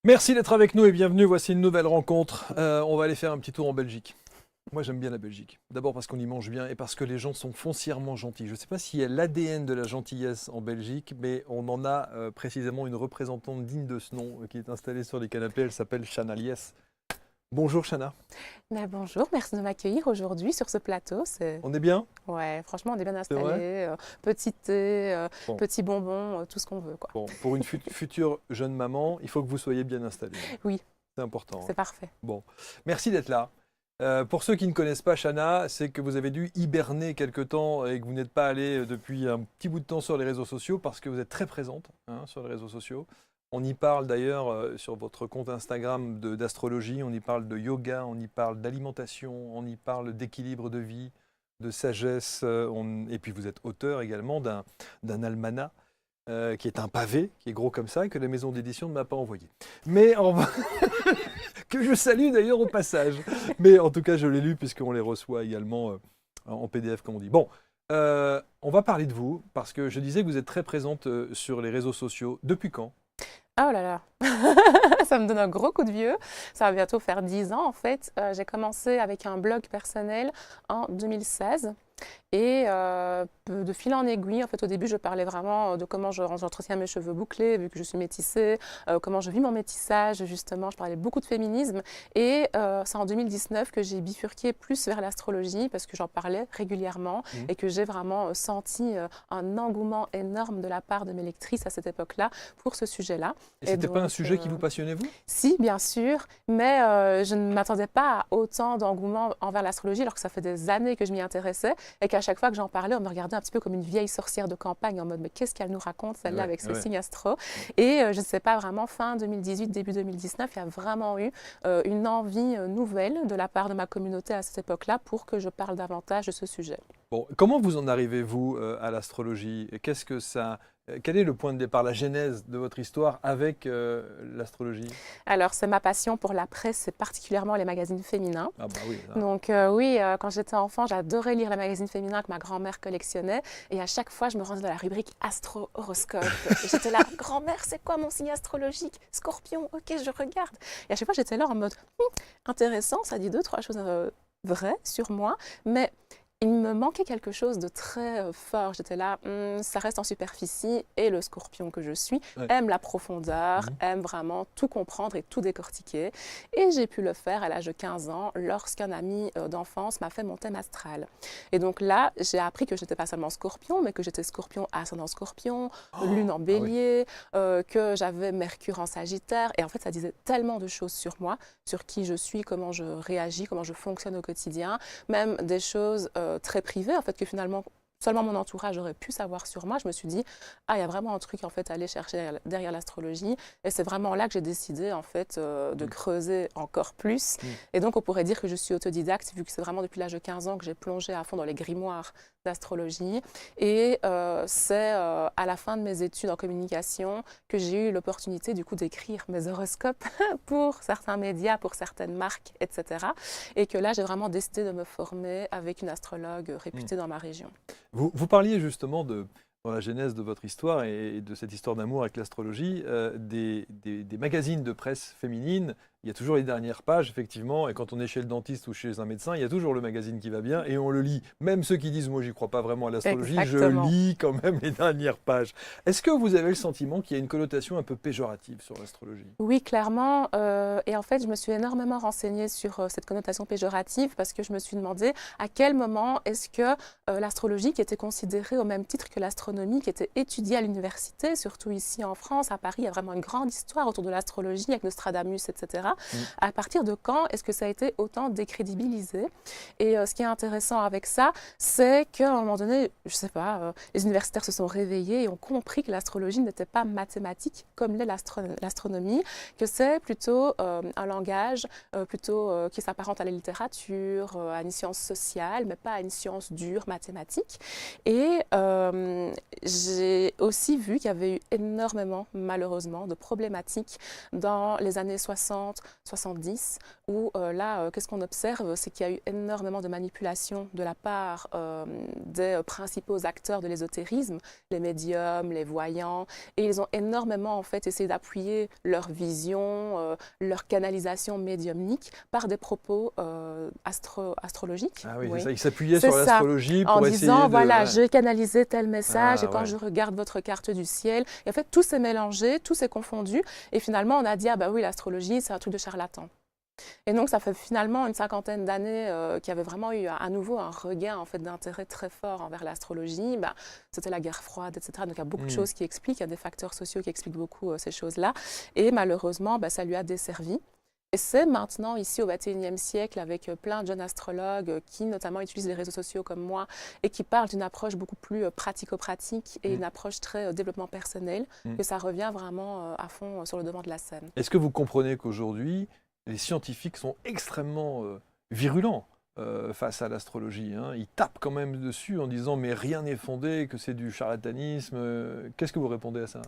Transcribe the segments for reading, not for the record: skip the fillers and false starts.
Merci d'être avec nous et bienvenue. Voici une nouvelle rencontre. On va aller faire un petit tour en Belgique. Moi, j'aime bien la Belgique. D'abord parce qu'on y mange bien et parce que les gens sont foncièrement gentils. Je ne sais pas s'il y a l'ADN de la gentillesse en Belgique, mais on en a précisément une représentante digne de ce nom qui est installée sur les canapés. Elle s'appelle Chana Lies. Bonjour Chana. Bonjour, merci de m'accueillir aujourd'hui sur ce plateau. On est bien? Ouais, franchement, on est bien C'est vrai? installé. Petit thé, Bon, petits bonbons, tout ce qu'on veut, quoi. bon, pour une future jeune maman, il faut que vous soyez bien installée. Oui, C'est important, hein. c'est parfait. Bon, merci d'être là. Pour ceux qui ne connaissent pas Chana, c'est que vous avez dû hiberner quelque temps et que vous n'êtes pas allé depuis un petit bout de temps sur les réseaux sociaux parce que vous êtes très présente, hein, sur les réseaux sociaux. On y parle d'ailleurs sur votre compte Instagram d'astrologie, on y parle de yoga, on y parle d'alimentation, on y parle d'équilibre de vie, de sagesse. Et puis vous êtes auteur également d'un almanach qui est un pavé, qui est gros comme ça, et que la maison d'édition ne m'a pas envoyé. Mais que je salue d'ailleurs au passage. Mais en tout cas, je l'ai lu puisqu'on les reçoit également en PDF, comme on dit. Bon, on va parler de vous, parce que je disais que vous êtes très présente sur les réseaux sociaux. Depuis quand? Oh là là, ça me donne un gros coup de vieux. Ça va bientôt faire 10 ans en fait. J'ai commencé avec un blog personnel en 2016. Et de fil en aiguille, en fait, au début, je parlais vraiment de comment j'entretiens mes cheveux bouclés, vu que je suis métissée, comment je vis mon métissage, justement. Je parlais beaucoup de féminisme. Et c'est en 2019 que j'ai bifurqué plus vers l'astrologie, parce que j'en parlais régulièrement Mhm. et que j'ai vraiment senti un engouement énorme de la part de mes lectrices à cette époque-là pour ce sujet-là. Et Et c'était pas un donc, sujet qui vous passionnait, vous? si, bien sûr, mais je ne m'attendais pas à autant d'engouement envers l'astrologie, alors que ça fait des années que je m'y intéressais et qu'à chaque fois que j'en parlais, on me regardait un petit peu comme une vieille sorcière de campagne en mode mais qu'est-ce qu'elle nous raconte celle-là Ouais, avec ce ouais. signe astro. Et je ne sais pas, vraiment fin 2018, début 2019, il y a vraiment eu une envie nouvelle de la part de ma communauté à cette époque-là pour que je parle davantage de ce sujet. Bon, comment vous en arrivez, vous, à l'astrologie? Qu'est-ce que ça... Quel est le point de départ, la genèse de votre histoire avec l'astrologie? Alors, c'est ma passion pour la presse et particulièrement les magazines féminins. Ah bah oui, là. Donc oui, quand j'étais enfant, j'adorais lire les magazines féminins que ma grand-mère collectionnait. Et à chaque fois, je me rendais dans la rubrique astro-horoscope. Et j'étais là, grand-mère, c'est quoi mon signe astrologique? Scorpion, ok, je regarde. Et à chaque fois, j'étais là en mode, intéressant, ça dit deux, trois choses vraies sur moi. Mais il me manquait quelque chose de très fort. J'étais là, ça reste en superficie. Et le scorpion que je suis Ouais. aime la profondeur, Mhm. aime vraiment tout comprendre et tout décortiquer. Et j'ai pu le faire à l'âge de 15 ans lorsqu'un ami d'enfance m'a fait mon thème astral. Et donc là, j'ai appris que je n'étais pas seulement scorpion, mais que j'étais scorpion ascendant scorpion, lune en Ah oui. bélier, que j'avais Mercure en sagittaire. Et en fait, ça disait tellement de choses sur moi, sur qui je suis, comment je réagis, comment je fonctionne au quotidien, même des choses très privées, en fait, que finalement, seulement mon entourage aurait pu savoir sur moi. Je me suis dit, ah, il y a vraiment un truc en fait à aller chercher derrière l'astrologie. Et c'est vraiment là que j'ai décidé en fait de Mm. creuser encore plus. Mm. Et donc on pourrait dire que je suis autodidacte vu que c'est vraiment depuis l'âge de 15 ans que j'ai plongé à fond dans les grimoires d'astrologie. Et c'est à la fin de mes études en communication que j'ai eu l'opportunité du coup d'écrire mes horoscopes pour certains médias, pour certaines marques, etc. Et que là j'ai vraiment décidé de me former avec une astrologue Mm. réputée dans ma région. Vous parliez justement dans la genèse de votre histoire et de cette histoire d'amour avec l'astrologie, des magazines de presse féminine. Il y a toujours les dernières pages, effectivement, et quand on est chez le dentiste ou chez un médecin, il y a toujours le magazine qui va bien et on le lit. Même ceux qui disent, moi, j'y crois pas vraiment à l'astrologie, je Exactement. lis quand même les dernières pages. Est-ce que vous avez le sentiment qu'il y a une connotation un peu péjorative sur l'astrologie? Oui, clairement. Et en fait, je me suis énormément renseignée sur cette connotation péjorative parce que je me suis demandé à quel moment est-ce que l'astrologie, qui était considérée au même titre que l'astronomie, qui était étudiée à l'université, surtout ici en France, à Paris, il y a vraiment une grande histoire autour de l'astrologie avec Nostradamus, etc. Mm. À partir de quand est-ce que ça a été autant décrédibilisé? Et ce qui est intéressant avec ça, c'est qu'à un moment donné, je ne sais pas, les universitaires se sont réveillés et ont compris que l'astrologie n'était pas mathématique comme l'est l'astronomie, que c'est plutôt un langage plutôt qui s'apparente à la littérature, à une science sociale, mais pas à une science dure, mathématique. Et j'ai aussi vu qu'il y avait eu énormément, malheureusement, de problématiques dans les années 60, 60, 70, où là, qu'est-ce qu'on observe? C'est qu'il y a eu énormément de manipulations de la part des principaux acteurs de l'ésotérisme, les médiums, les voyants, et ils ont énormément en fait essayé d'appuyer leur vision, leur canalisation médiumnique par des propos astrologiques. Ah oui, Oui. c'est ça. Ils s'appuyaient C'est sur ça. l'astrologie En pour essayer disant, de... voilà, ouais. j'ai canalisé tel message, Ah, et quand ouais. je regarde votre carte du ciel, et en fait, tout s'est mélangé, tout s'est confondu, et finalement, on a dit, ah bah oui, l'astrologie, c'est un truc de charlatan. Et donc, ça fait finalement une cinquantaine d'années qu'il y avait vraiment eu à nouveau un regain en fait, d'intérêt très fort envers l'astrologie. Ben, c'était la guerre froide, etc. Donc, il y a beaucoup de choses qui expliquent, il y a des facteurs sociaux qui expliquent beaucoup ces choses-là. Et malheureusement, ben, ça lui a desservi. Et c'est maintenant, ici au XXIe siècle, avec plein de jeunes astrologues qui notamment utilisent les réseaux sociaux comme moi et qui parlent d'une approche beaucoup plus pratico-pratique et une approche très développement personnel, que ça revient vraiment à fond sur le devant de la scène. Est-ce que vous comprenez qu'aujourd'hui, les scientifiques sont extrêmement virulents face à l'astrologie, hein? Ils tapent quand même dessus en disant mais rien n'est fondé, que c'est du charlatanisme. Qu'est-ce que vous répondez à ça?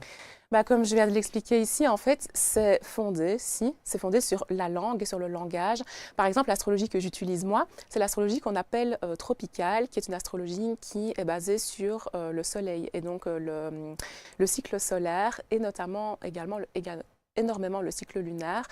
Bah, comme je viens de l'expliquer ici, en fait, c'est fondé sur la langue et sur le langage. Par exemple, l'astrologie que j'utilise moi, c'est l'astrologie qu'on appelle tropicale, qui est une astrologie qui est basée sur le soleil et donc le cycle solaire et notamment également énormément le cycle lunaire.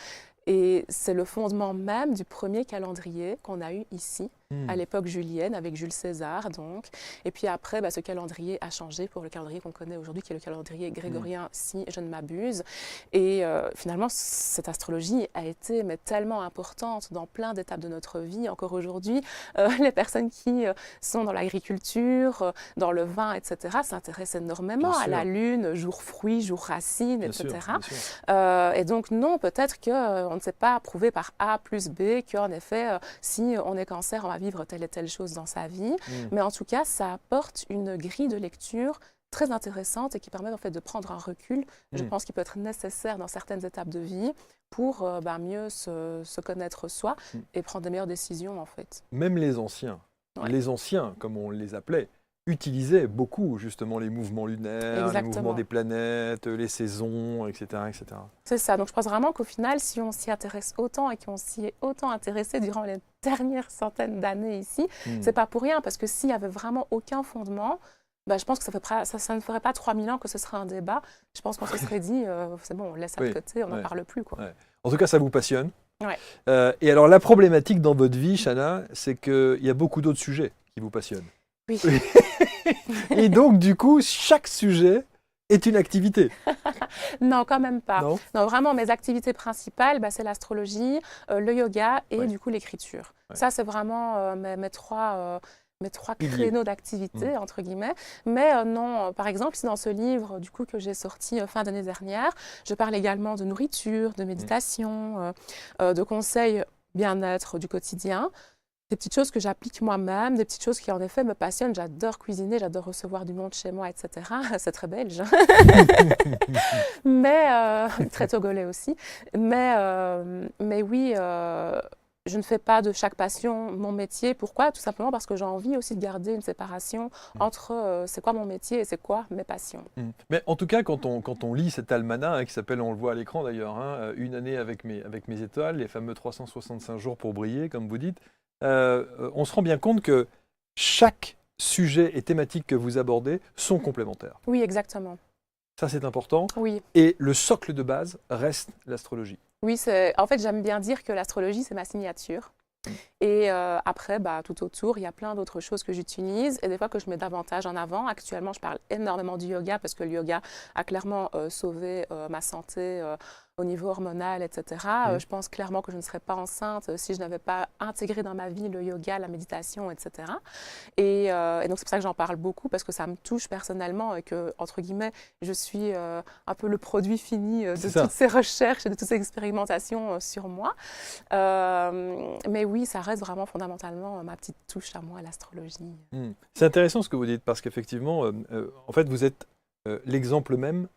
Et c'est le fondement même du premier calendrier qu'on a eu ici, à l'époque julienne, avec Jules César, donc. Et puis après, bah, ce calendrier a changé pour le calendrier qu'on connaît aujourd'hui, qui est le calendrier grégorien, si je ne m'abuse. Et finalement, cette astrologie a été tellement importante dans plein d'étapes de notre vie. Encore aujourd'hui, les personnes qui sont dans l'agriculture, dans le vin, etc., s'intéressent énormément à la lune, jour fruits, jour racines, etc. Bien sûr. Et donc non, peut-être qu'on ne s'est pas prouvé par A plus B qu'en effet, si on est cancer, on va vivre telle et telle chose dans sa vie. Mais en tout cas, ça apporte une grille de lecture très intéressante et qui permet en fait de prendre un recul, je pense, qui peut être nécessaire dans certaines étapes de vie pour mieux se connaître soi et prendre des meilleures décisions en fait. Même les anciens, comme on les appelait, utilisaient beaucoup justement les mouvements lunaires, les mouvements des planètes, les saisons, etc. etc. C'est ça, donc je pense vraiment qu'au final, si on s'y intéresse autant et qu'on s'y est autant intéressé durant les dernières centaines d'années ici, c'est pas pour rien, parce que s'il n'y avait vraiment aucun fondement, bah, je pense que ça ne ferait pas 3000 ans que ce serait un débat. Je pense qu'on se serait dit, c'est bon, on laisse ça de côté, on n'en parle plus. Quoi. En tout cas, ça vous passionne. Ouais. Et alors, la problématique dans votre vie, Chana, c'est qu'il y a beaucoup d'autres sujets qui vous passionnent. Oui. Et donc, du coup, chaque sujet est une activité. Non, quand même pas. Non, vraiment, mes activités principales, bah, c'est l'astrologie, le yoga et du coup l'écriture. Ça, c'est vraiment mes trois créneaux d'activité, entre guillemets. Mais non, par exemple, dans ce livre du coup, que j'ai sorti fin d'année dernière, je parle également de nourriture, de méditation, de conseils bien-être du quotidien. Des petites choses que j'applique moi-même, des petites choses qui en effet me passionnent. J'adore cuisiner, j'adore recevoir du monde chez moi, etc. C'est très belge. Mais, très togolais aussi. Mais oui, je ne fais pas de chaque passion mon métier. Pourquoi? Tout simplement parce que j'ai envie aussi de garder une séparation entre c'est quoi mon métier et c'est quoi mes passions. Mais en tout cas, quand on lit cet almanach qui s'appelle, on le voit à l'écran d'ailleurs, Une année avec mes étoiles, les fameux 365 jours pour briller, comme vous dites, on se rend bien compte que chaque sujet et thématique que vous abordez sont complémentaires. Oui, exactement. Ça, c'est important. Oui. Et le socle de base reste l'astrologie. Oui, en fait, j'aime bien dire que l'astrologie, c'est ma signature. Et après, bah, tout autour, il y a plein d'autres choses que j'utilise et des fois que je mets davantage en avant. Actuellement, je parle énormément du yoga parce que le yoga a clairement sauvé ma santé au niveau hormonal, etc. Je pense clairement que je ne serais pas enceinte si je n'avais pas intégré dans ma vie le yoga, la méditation, etc. Et donc, c'est pour ça que j'en parle beaucoup parce que ça me touche personnellement et que, entre guillemets, je suis un peu le produit fini de toutes ces recherches et de toutes ces expérimentations sur moi. Mais oui, ça reste vraiment fondamentalement ma petite touche à moi, l'astrologie. C'est intéressant ce que vous dites parce qu'effectivement, en fait, vous êtes l'exemple même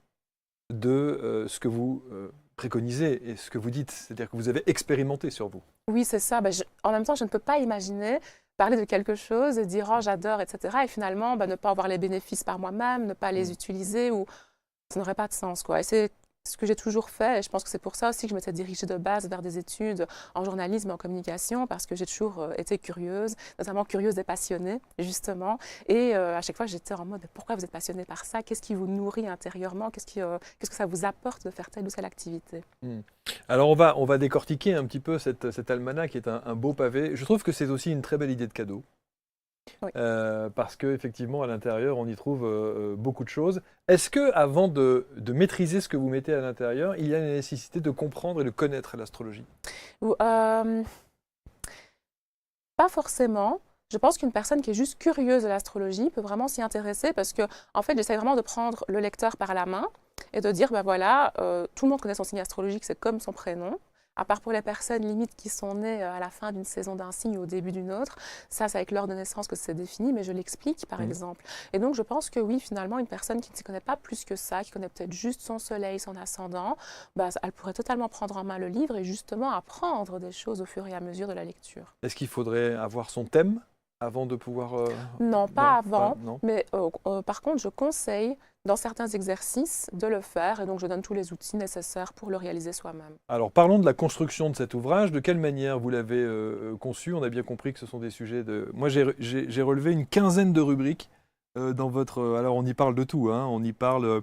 de ce que vous préconisez et ce que vous dites, c'est-à-dire que vous avez expérimenté sur vous. Oui, c'est ça. En même temps, je ne peux pas imaginer parler de quelque chose et dire « oh, j'adore », etc. Et finalement, ne pas avoir les bénéfices par moi-même, ne pas les utiliser, ou ça n'aurait pas de sens, quoi. Et c'est ce que j'ai toujours fait. Et je pense que c'est pour ça aussi que je m'étais dirigée de base vers des études en journalisme et en communication, parce que j'ai toujours été curieuse, notamment curieuse et passionnée, justement. Et à chaque fois, j'étais en mode, pourquoi vous êtes passionnée par ça? Qu'est-ce qui vous nourrit intérieurement? Qu'est-ce que ça vous apporte de faire telle ou telle activité? Alors on va décortiquer un petit peu cet almanach qui est un beau pavé. Je trouve que c'est aussi une très belle idée de cadeau. Oui. Parce qu'effectivement, à l'intérieur, on y trouve beaucoup de choses. Est-ce que, avant de maîtriser ce que vous mettez à l'intérieur, il y a la nécessité de comprendre et de connaître l'astrologie? Pas forcément. Je pense qu'une personne qui est juste curieuse de l'astrologie peut vraiment s'y intéresser parce que, en fait, j'essaie vraiment de prendre le lecteur par la main et de dire, ben voilà, tout le monde connaît son signe astrologique, c'est comme son prénom. À part pour les personnes limites qui sont nées à la fin d'une saison d'un signe ou au début d'une autre, ça c'est avec l'heure de naissance que c'est défini, mais je l'explique par exemple. Et donc je pense que oui, finalement, une personne qui ne s'y connaît pas plus que ça, qui connaît peut-être juste son soleil, son ascendant, bah, elle pourrait totalement prendre en main le livre et justement apprendre des choses au fur et à mesure de la lecture. Est-ce qu'il faudrait avoir son thème avant de pouvoir... Non, pas avant, non. mais par contre, je conseille dans certains exercices de le faire et donc je donne tous les outils nécessaires pour le réaliser soi-même. Alors parlons de la construction de cet ouvrage. De quelle manière vous l'avez conçu? On a bien compris que ce sont des sujets de... Moi, j'ai relevé une quinzaine de rubriques dans votre... Alors on y parle de tout, hein. On y parle...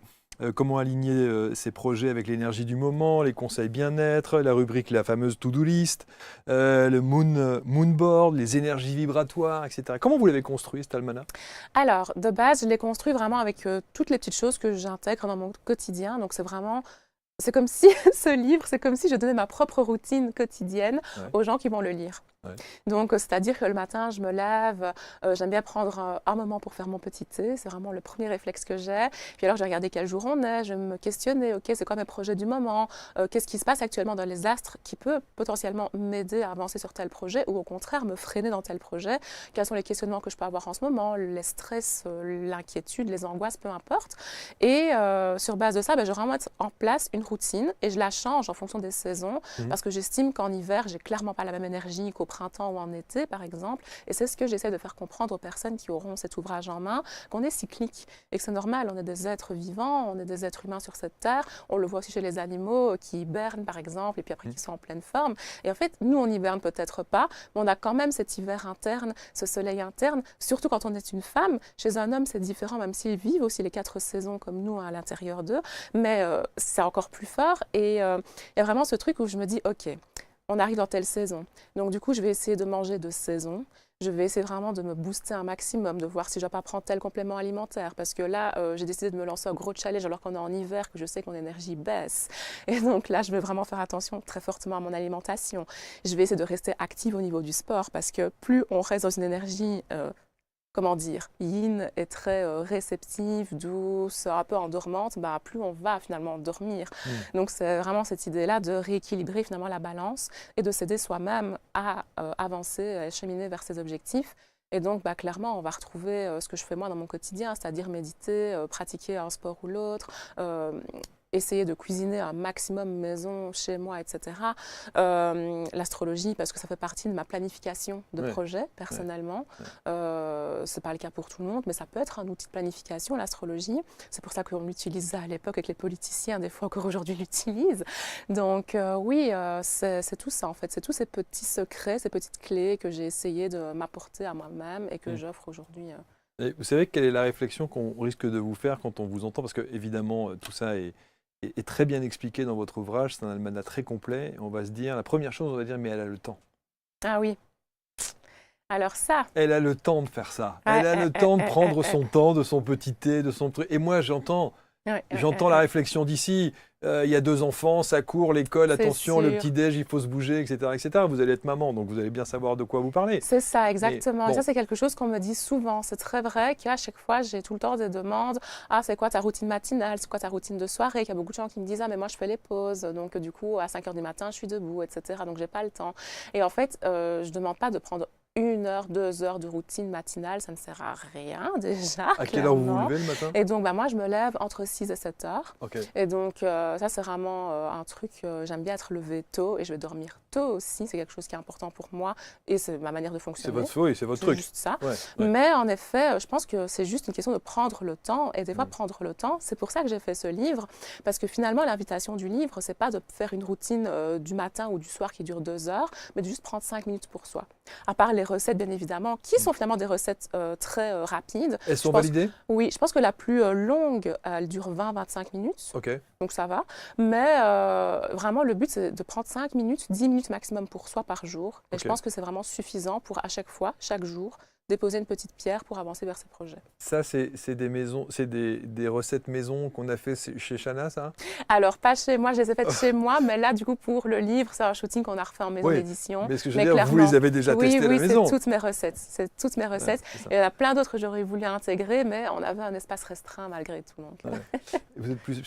comment aligner ses projets avec l'énergie du moment, les conseils bien-être, la rubrique, la fameuse to-do list, le moonboard, les énergies vibratoires, etc. Comment vous l'avez construit, cet almanach? Alors, de base, je l'ai construit vraiment avec toutes les petites choses que j'intègre dans mon quotidien. Donc, c'est comme si ce livre, c'est comme si je donnais ma propre routine quotidienne aux gens qui vont le lire. Ouais. Donc, c'est-à-dire que le matin, je me lève, j'aime bien prendre un moment pour faire mon petit thé. C'est vraiment le premier réflexe que j'ai. Puis alors, je vais regarder quel jour on est, je vais me questionner, OK, c'est quoi mes projets du moment? Qu'est-ce qui se passe actuellement dans les astres qui peut potentiellement m'aider à avancer sur tel projet ou au contraire me freiner dans tel projet? Quels sont les questionnements que je peux avoir en ce moment, les stress, l'inquiétude, les angoisses, peu importe. Et sur base de ça, je vais vraiment mettre en place une routine et je la change en fonction des saisons parce que j'estime qu'en hiver, j'ai clairement pas la même énergie qu'au printemps ou en été, par exemple. Et c'est ce que j'essaie de faire comprendre aux personnes qui auront cet ouvrage en main, qu'on est cyclique et que c'est normal, on est des êtres vivants, on est des êtres humains sur cette terre. On le voit aussi chez les animaux qui hibernent, par exemple, et puis après qui sont en pleine forme. Et en fait, nous, on hiberne peut-être pas, mais on a quand même cet hiver interne, ce soleil interne, surtout quand on est une femme. Chez un homme, c'est différent, même s'ils vivent aussi les 4 saisons comme nous à l'intérieur d'eux, mais c'est encore plus fort. Et il y a vraiment ce truc où je me dis, OK, on arrive dans telle saison. Donc du coup, je vais essayer de manger de saison. Je vais essayer vraiment de me booster un maximum, de voir si je ne dois pas prendre tel complément alimentaire. Parce que là, j'ai décidé de me lancer un gros challenge alors qu'on est en hiver, que je sais que mon énergie baisse. Et donc là, je vais vraiment faire attention très fortement à mon alimentation. Je vais essayer de rester active au niveau du sport parce que plus on reste dans une énergie... comment dire, yin est très réceptive, douce, un peu endormante, plus on va finalement dormir. Donc c'est vraiment cette idée-là de rééquilibrer finalement la balance et de s'aider soi-même à avancer, à cheminer vers ses objectifs. Et donc clairement, on va retrouver ce que je fais moi dans mon quotidien, c'est-à-dire méditer, pratiquer un sport ou l'autre, essayer de cuisiner un maximum maison, chez moi, etc. L'astrologie, parce que ça fait partie de ma planification de projet, personnellement. C'est pas le cas pour tout le monde, mais ça peut être un outil de planification, l'astrologie. C'est pour ça qu'on l'utilisait à l'époque et que les politiciens, des fois encore aujourd'hui, l'utilisent. Donc oui, c'est tout ça, en fait. C'est tous ces petits secrets, ces petites clés que j'ai essayé de m'apporter à moi-même et que j'offre aujourd'hui. Et vous savez quelle est la réflexion qu'on risque de vous faire quand on vous entend? Parce que évidemment, tout ça est très bien expliqué dans votre ouvrage, c'est un almanach très complet. On va se dire, la première chose, on va dire, mais elle a le temps. Ah oui. Alors ça. Elle a le temps de faire ça. Elle a le temps de prendre son temps, de son petit thé, de son truc. Et moi, j'entends la réflexion d'ici. Il y a 2 enfants, ça court, l'école, attention, le petit-déj, il faut se bouger, etc., etc. Vous allez être maman, donc vous allez bien savoir de quoi vous parlez. C'est ça, exactement. Mais, bon. Et ça, c'est quelque chose qu'on me dit souvent. C'est très vrai qu'à chaque fois, j'ai tout le temps des demandes. Ah, c'est quoi ta routine matinale? C'est quoi ta routine de soirée? Il y a beaucoup de gens qui me disent, ah, mais moi, je fais les pauses. Donc, du coup, à 5 h du matin, je suis debout, etc. Donc, j'ai pas le temps. Et en fait, je demande pas de prendre 1 heure, 2 heures de routine matinale, ça ne sert à rien déjà. À quelle heure vous vous clairement. levez le matin? Et donc, moi, je me lève entre 6 et 7 heures. Ok. Et donc, ça, c'est vraiment un truc, j'aime bien être levée tôt et je vais dormir tôt aussi. C'est quelque chose qui est important pour moi et c'est ma manière de C'est fonctionner. votre, oui, c'est votre C'est truc. juste ça. Ouais, ouais. Mais en effet, je pense que c'est juste une question de prendre le temps. Et des fois, Mm. prendre le temps, c'est pour ça que j'ai fait ce livre. Parce que finalement, l'invitation du livre, c'est pas de faire une routine du matin ou du soir qui dure 2 heures, mais de juste prendre 5 minutes pour soi. À part les recettes, bien évidemment, qui sont finalement des recettes très rapides. Elles sont Je pense- validées? Oui, je pense que la plus longue, elle dure 20-25 minutes. Ok. Donc ça va. Mais vraiment, le but, c'est de prendre 5 minutes, 10 minutes maximum pour soi par jour. Et Ok. je pense que c'est vraiment suffisant pour, à chaque fois, chaque jour, déposer une petite pierre pour avancer vers ses projets. Ça, c'est des maisons, c'est des recettes maison qu'on a fait chez Chana, ça? Alors, pas chez moi, je les ai faites chez moi, mais là, du coup, pour le livre, c'est un shooting qu'on a refait en maison Oui, d'édition. Mais ce que je Mais veux dire, vous clairement, les avez déjà oui, testées à oui, la maison. c'est toutes mes recettes. C'est toutes mes Ouais, recettes. c'est ça. Et il y en a plein d'autres que j'aurais voulu intégrer, mais on avait un espace restreint malgré tout. Donc, Ouais. Vous êtes plus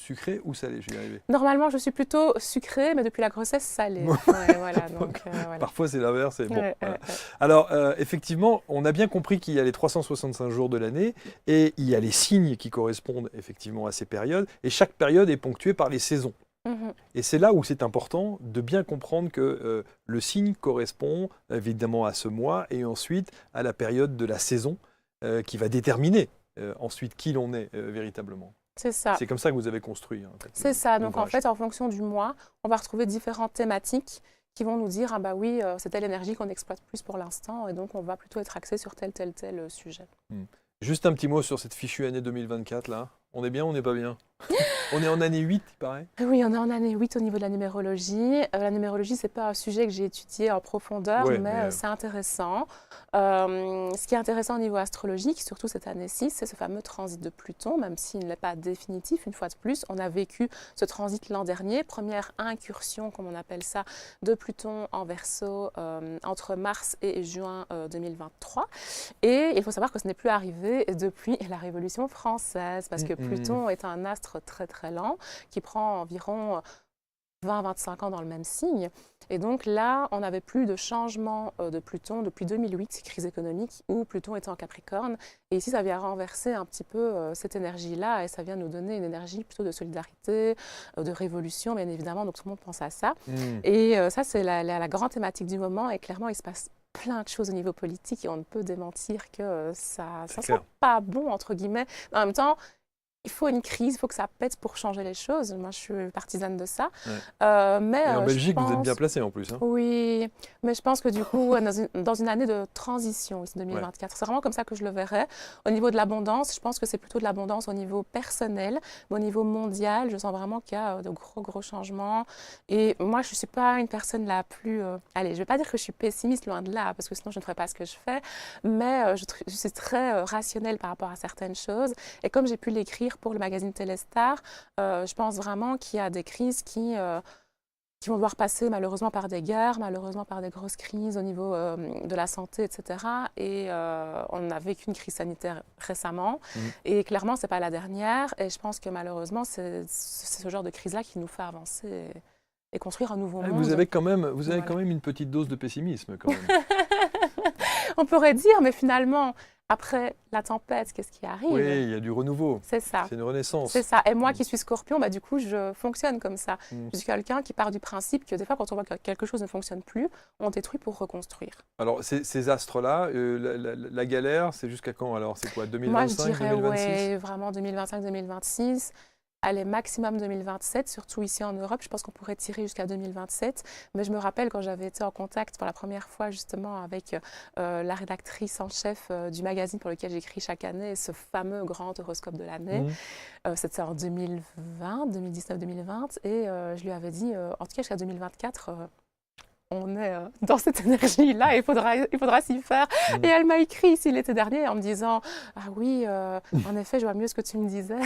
sucré ou salé, je vais y arriver. Normalement, je suis plutôt sucrée, mais depuis la grossesse, salée. Ouais, voilà, donc, voilà. Parfois, c'est l'inverse. Bon, Ouais, voilà. ouais. Alors, effectivement, on a bien compris qu'il y a les 365 jours de l'année et il y a les signes qui correspondent effectivement à ces périodes. Et chaque période est ponctuée par les saisons. Mhm. Et c'est là où c'est important de bien comprendre que le signe correspond évidemment à ce mois et ensuite à la période de la saison qui va déterminer ensuite qui l'on est véritablement. C'est ça. C'est comme ça que vous avez construit. En fait, C'est ça. Donc, en l'ouvrage. fait, en fonction du mois, on va retrouver différentes thématiques qui vont nous dire, ah bah oui, c'est telle énergie qu'on exploite plus pour l'instant, et donc on va plutôt être axé sur tel sujet. Juste un petit mot sur cette fichue année 2024 là. On est bien, on n'est pas bien? On est en année 8, il paraît. Oui, on est en année 8 au niveau de la numérologie. La numérologie, ce n'est pas un sujet que j'ai étudié en profondeur, Ouais, mais mais, c'est intéressant. Ce qui est intéressant au niveau astrologique, surtout cette année-ci, c'est ce fameux transit de Pluton, même s'il n'est pas définitif, une fois de plus. On a vécu ce transit l'an dernier, première incursion, comme on appelle ça, de Pluton en Verseau entre mars et juin 2023. Et il faut savoir que ce n'est plus arrivé depuis la Révolution française, parce que Pluton est un astre très très lent, qui prend environ 20-25 ans dans le même signe. Et donc là, on n'avait plus de changement de Pluton depuis 2008, crise économique, où Pluton était en Capricorne. Et ici, ça vient renverser un petit peu cette énergie-là et ça vient nous donner une énergie plutôt de solidarité, de révolution, bien évidemment. Donc tout le monde pense à ça. Et ça, c'est la grande thématique du moment. Et clairement, il se passe plein de choses au niveau politique et on ne peut démentir que ça ne soit pas bon, entre guillemets. En même temps, il faut une crise, il faut que ça pète pour changer les choses. Moi, je suis partisane de ça. Ouais. Mais et en Belgique, pense... vous êtes bien placé en plus. Hein. Oui, mais je pense que du coup, dans une année de transition, ici 2024, c'est vraiment comme ça que je le verrais. Au niveau de l'abondance, je pense que c'est plutôt de l'abondance au niveau personnel, mais au niveau mondial, je sens vraiment qu'il y a de gros changements. Et moi, je ne suis pas une personne la plus... Allez, je ne vais pas dire que je suis pessimiste, loin de là, parce que sinon, je ne ferais pas ce que je fais, mais je suis très rationnelle par rapport à certaines choses. Et comme j'ai pu l'écrire pour le magazine Téléstar, je pense vraiment qu'il y a des crises qui vont devoir passer malheureusement par des guerres, malheureusement par des grosses crises au niveau de la santé, etc. Et on a vécu une crise sanitaire récemment. Et clairement, ce n'est pas la dernière. Et je pense que malheureusement, c'est ce genre de crise-là qui nous fait avancer et construire un nouveau monde. Vous avez quand même une petite dose de pessimisme quand même. On pourrait dire, mais finalement... Après la tempête, qu'est-ce qui arrive? Oui, il y a du renouveau. C'est ça. C'est une renaissance. C'est ça. Et moi qui suis scorpion, bah, du coup, je fonctionne comme ça. Je suis quelqu'un qui part du principe que des fois, quand on voit que quelque chose ne fonctionne plus, on détruit pour reconstruire. Alors, ces astres-là, la galère, c'est jusqu'à quand alors? C'est quoi, 2025, moi, je dirais, 2026? ouais, vraiment 2025-2026. Allez, maximum 2027, surtout ici en Europe. Je pense qu'on pourrait tirer jusqu'à 2027. Mais je me rappelle quand j'avais été en contact pour la première fois justement avec la rédactrice en chef du magazine pour lequel j'écris chaque année, ce fameux grand horoscope de l'année. C'était en 2020, 2019-2020. Et je lui avais dit, en tout cas jusqu'à 2024... on est dans cette énergie-là, il faudra s'y faire. Et elle m'a écrit ici l'été dernier en me disant « Ah oui, en effet, je vois mieux ce que tu me disais. »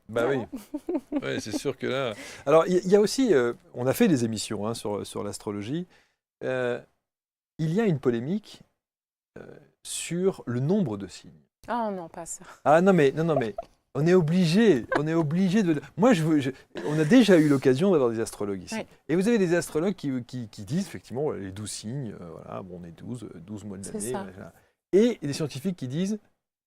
Bah oui, ouais, c'est sûr que là... Alors, il y a aussi, on a fait des émissions hein, sur l'astrologie, il y a une polémique sur le nombre de signes. Ah non, pas ça. Ah non mais On est obligé de. Moi, on a déjà eu l'occasion d'avoir des astrologues ici. Oui. Et vous avez des astrologues qui disent effectivement voilà, les 12 signes, voilà, bon, on est 12 mois de C'est l'année. ça. Machin. Et des scientifiques qui disent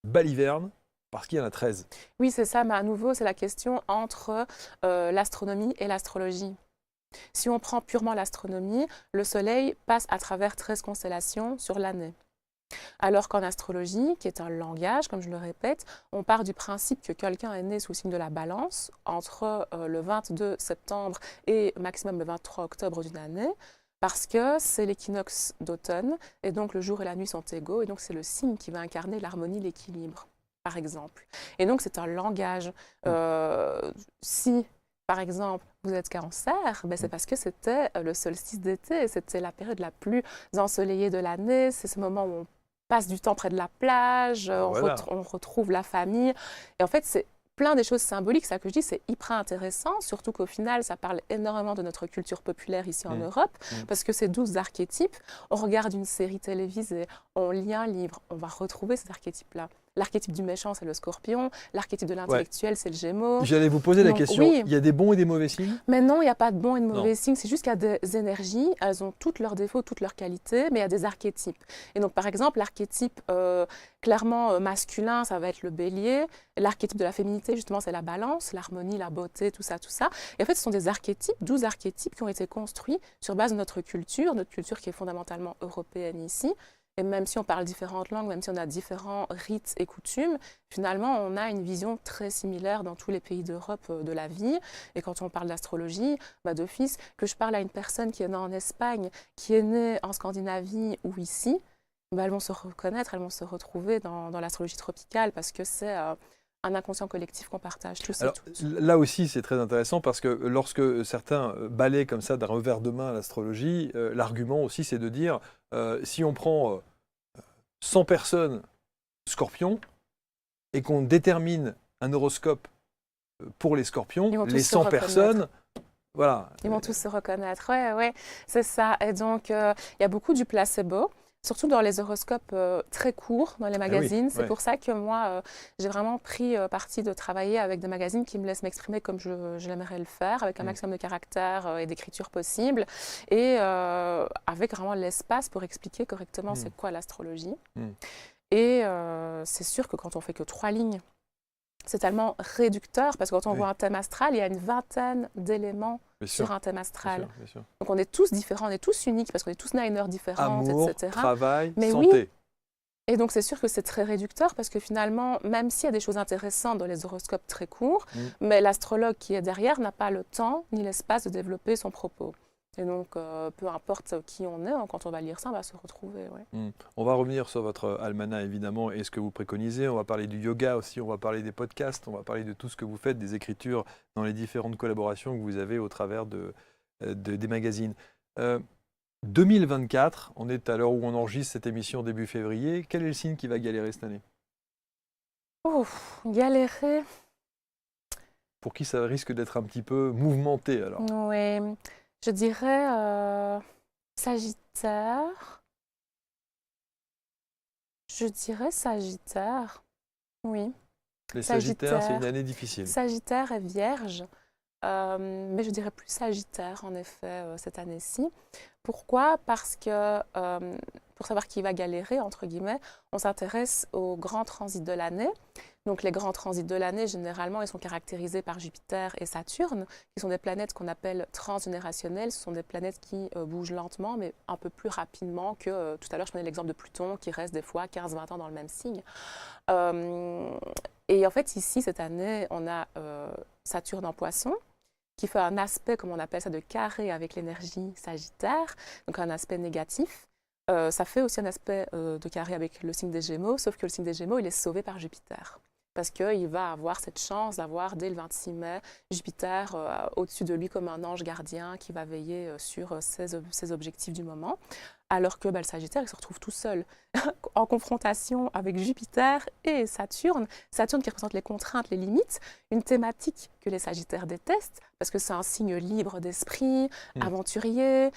baliverne parce qu'il y en a 13. Oui, c'est ça, mais à nouveau, c'est la question entre l'astronomie et l'astrologie. Si on prend purement l'astronomie, le Soleil passe à travers 13 constellations sur l'année. Alors qu'en astrologie, qui est un langage, comme je le répète, on part du principe que quelqu'un est né sous le signe de la balance entre le 22 septembre et maximum le 23 octobre d'une année, parce que c'est l'équinoxe d'automne, et donc le jour et la nuit sont égaux, et donc c'est le signe qui va incarner l'harmonie, l'équilibre, par exemple. Et donc c'est un langage. Si, par exemple, vous êtes Cancer, ben c'est parce que c'était le solstice d'été, c'était la période la plus ensoleillée de l'année, c'est ce moment où on passe du temps près de la plage, Voilà. on retrouve la famille. Et en fait, c'est plein des choses symboliques. Ça que je dis, c'est hyper intéressant, surtout qu'au final, ça parle énormément de notre culture populaire ici en Europe, parce que ces 12 archétypes, on regarde une série télévisée, on lit un livre, on va retrouver ces archétypes-là. L'archétype du méchant, c'est le scorpion. L'archétype de l'intellectuel, c'est le gémeaux. J'allais vous poser la Donc, question, oui. il y a des bons et des mauvais signes? Mais non, il n'y a pas de bons et de Non. mauvais signes. C'est juste qu'il y a des énergies. Elles ont toutes leurs défauts, toutes leurs qualités, mais il y a des archétypes. Et donc, par exemple, l'archétype clairement masculin, ça va être le bélier. L'archétype de la féminité, justement, c'est la balance, l'harmonie, la beauté, tout ça, tout ça. Et en fait, ce sont des archétypes, 12 archétypes qui ont été construits sur base de notre culture qui est fondamentalement européenne ici. Et même si on parle différentes langues, même si on a différents rites et coutumes, finalement, on a une vision très similaire dans tous les pays d'Europe de la vie. Et quand on parle d'astrologie, bah d'office, que je parle à une personne qui est née en Espagne, qui est née en Scandinavie ou ici, bah elles vont se reconnaître, elles vont se retrouver dans l'astrologie tropicale parce que c'est un inconscient collectif qu'on partage tous et Alors, toutes. là aussi, c'est très intéressant parce que lorsque certains balaient comme ça d'un revers de main l'astrologie, l'argument aussi, c'est de dire si on prend 100 personnes scorpions et qu'on détermine un horoscope pour les scorpions, les 100 personnes, voilà. Ils vont tous se reconnaître, ouais, c'est ça. Et donc, il y a beaucoup du placebo. Surtout dans les horoscopes très courts, dans les magazines. C'est pour ça que moi, j'ai vraiment pris parti de travailler avec des magazines qui me laissent m'exprimer comme je l'aimerais le faire, avec un maximum de caractère et d'écriture possible, et avec vraiment l'espace pour expliquer correctement c'est quoi l'astrologie. Et c'est sûr que quand on fait que 3 lignes, c'est tellement réducteur, parce que quand on voit un thème astral, il y a une vingtaine d'éléments sur un thème astral. Bien sûr. Donc on est tous différents, on est tous uniques, parce qu'on est tous nés à une heure différente, Amour, etc. travail, mais santé. Oui. Et donc c'est sûr que c'est très réducteur, parce que finalement, même s'il y a des choses intéressantes dans les horoscopes très courts, mais l'astrologue qui est derrière n'a pas le temps ni l'espace de développer son propos. Et donc, peu importe qui on est, quand on va lire ça, on va se retrouver. On va revenir sur votre almanach, évidemment, et ce que vous préconisez. On va parler du yoga aussi, on va parler des podcasts, on va parler de tout ce que vous faites, des écritures dans les différentes collaborations que vous avez au travers des magazines. 2024, on est à l'heure où on enregistre cette émission début février. Quel est le signe qui va galérer cette année? Galérer. Pour qui ça risque d'être un petit peu mouvementé alors? Oui. Je dirais Sagittaire. Je dirais Sagittaire, oui. Les Sagittaires, c'est une année difficile. Sagittaire et Vierge, mais je dirais plus Sagittaire, en effet, cette année-ci. Pourquoi? Parce que, pour savoir qui va galérer, entre guillemets, on s'intéresse aux grands transits de l'année. Donc les grands transits de l'année, généralement, ils sont caractérisés par Jupiter et Saturne, qui sont des planètes qu'on appelle transgénérationnelles. Ce sont des planètes qui bougent lentement, mais un peu plus rapidement que, tout à l'heure, je prenais l'exemple de Pluton, qui reste des fois 15-20 ans dans le même signe. Et en fait, ici, cette année, on a Saturne en Poisson, qui fait un aspect, comme on appelle ça, de carré avec l'énergie Sagittaire, donc un aspect négatif. Ça fait aussi un aspect de carré avec le signe des Gémeaux, sauf que le signe des Gémeaux, il est sauvé par Jupiter. Parce qu'il va avoir cette chance d'avoir, dès le 26 mai, Jupiter au-dessus de lui comme un ange gardien qui va veiller sur ses objectifs du moment. Alors que le Sagittaire, il se retrouve tout seul, en confrontation avec Jupiter et Saturne. Saturne qui représente les contraintes, les limites, une thématique que les Sagittaires détestent, parce que c'est un signe libre d'esprit, aventurier,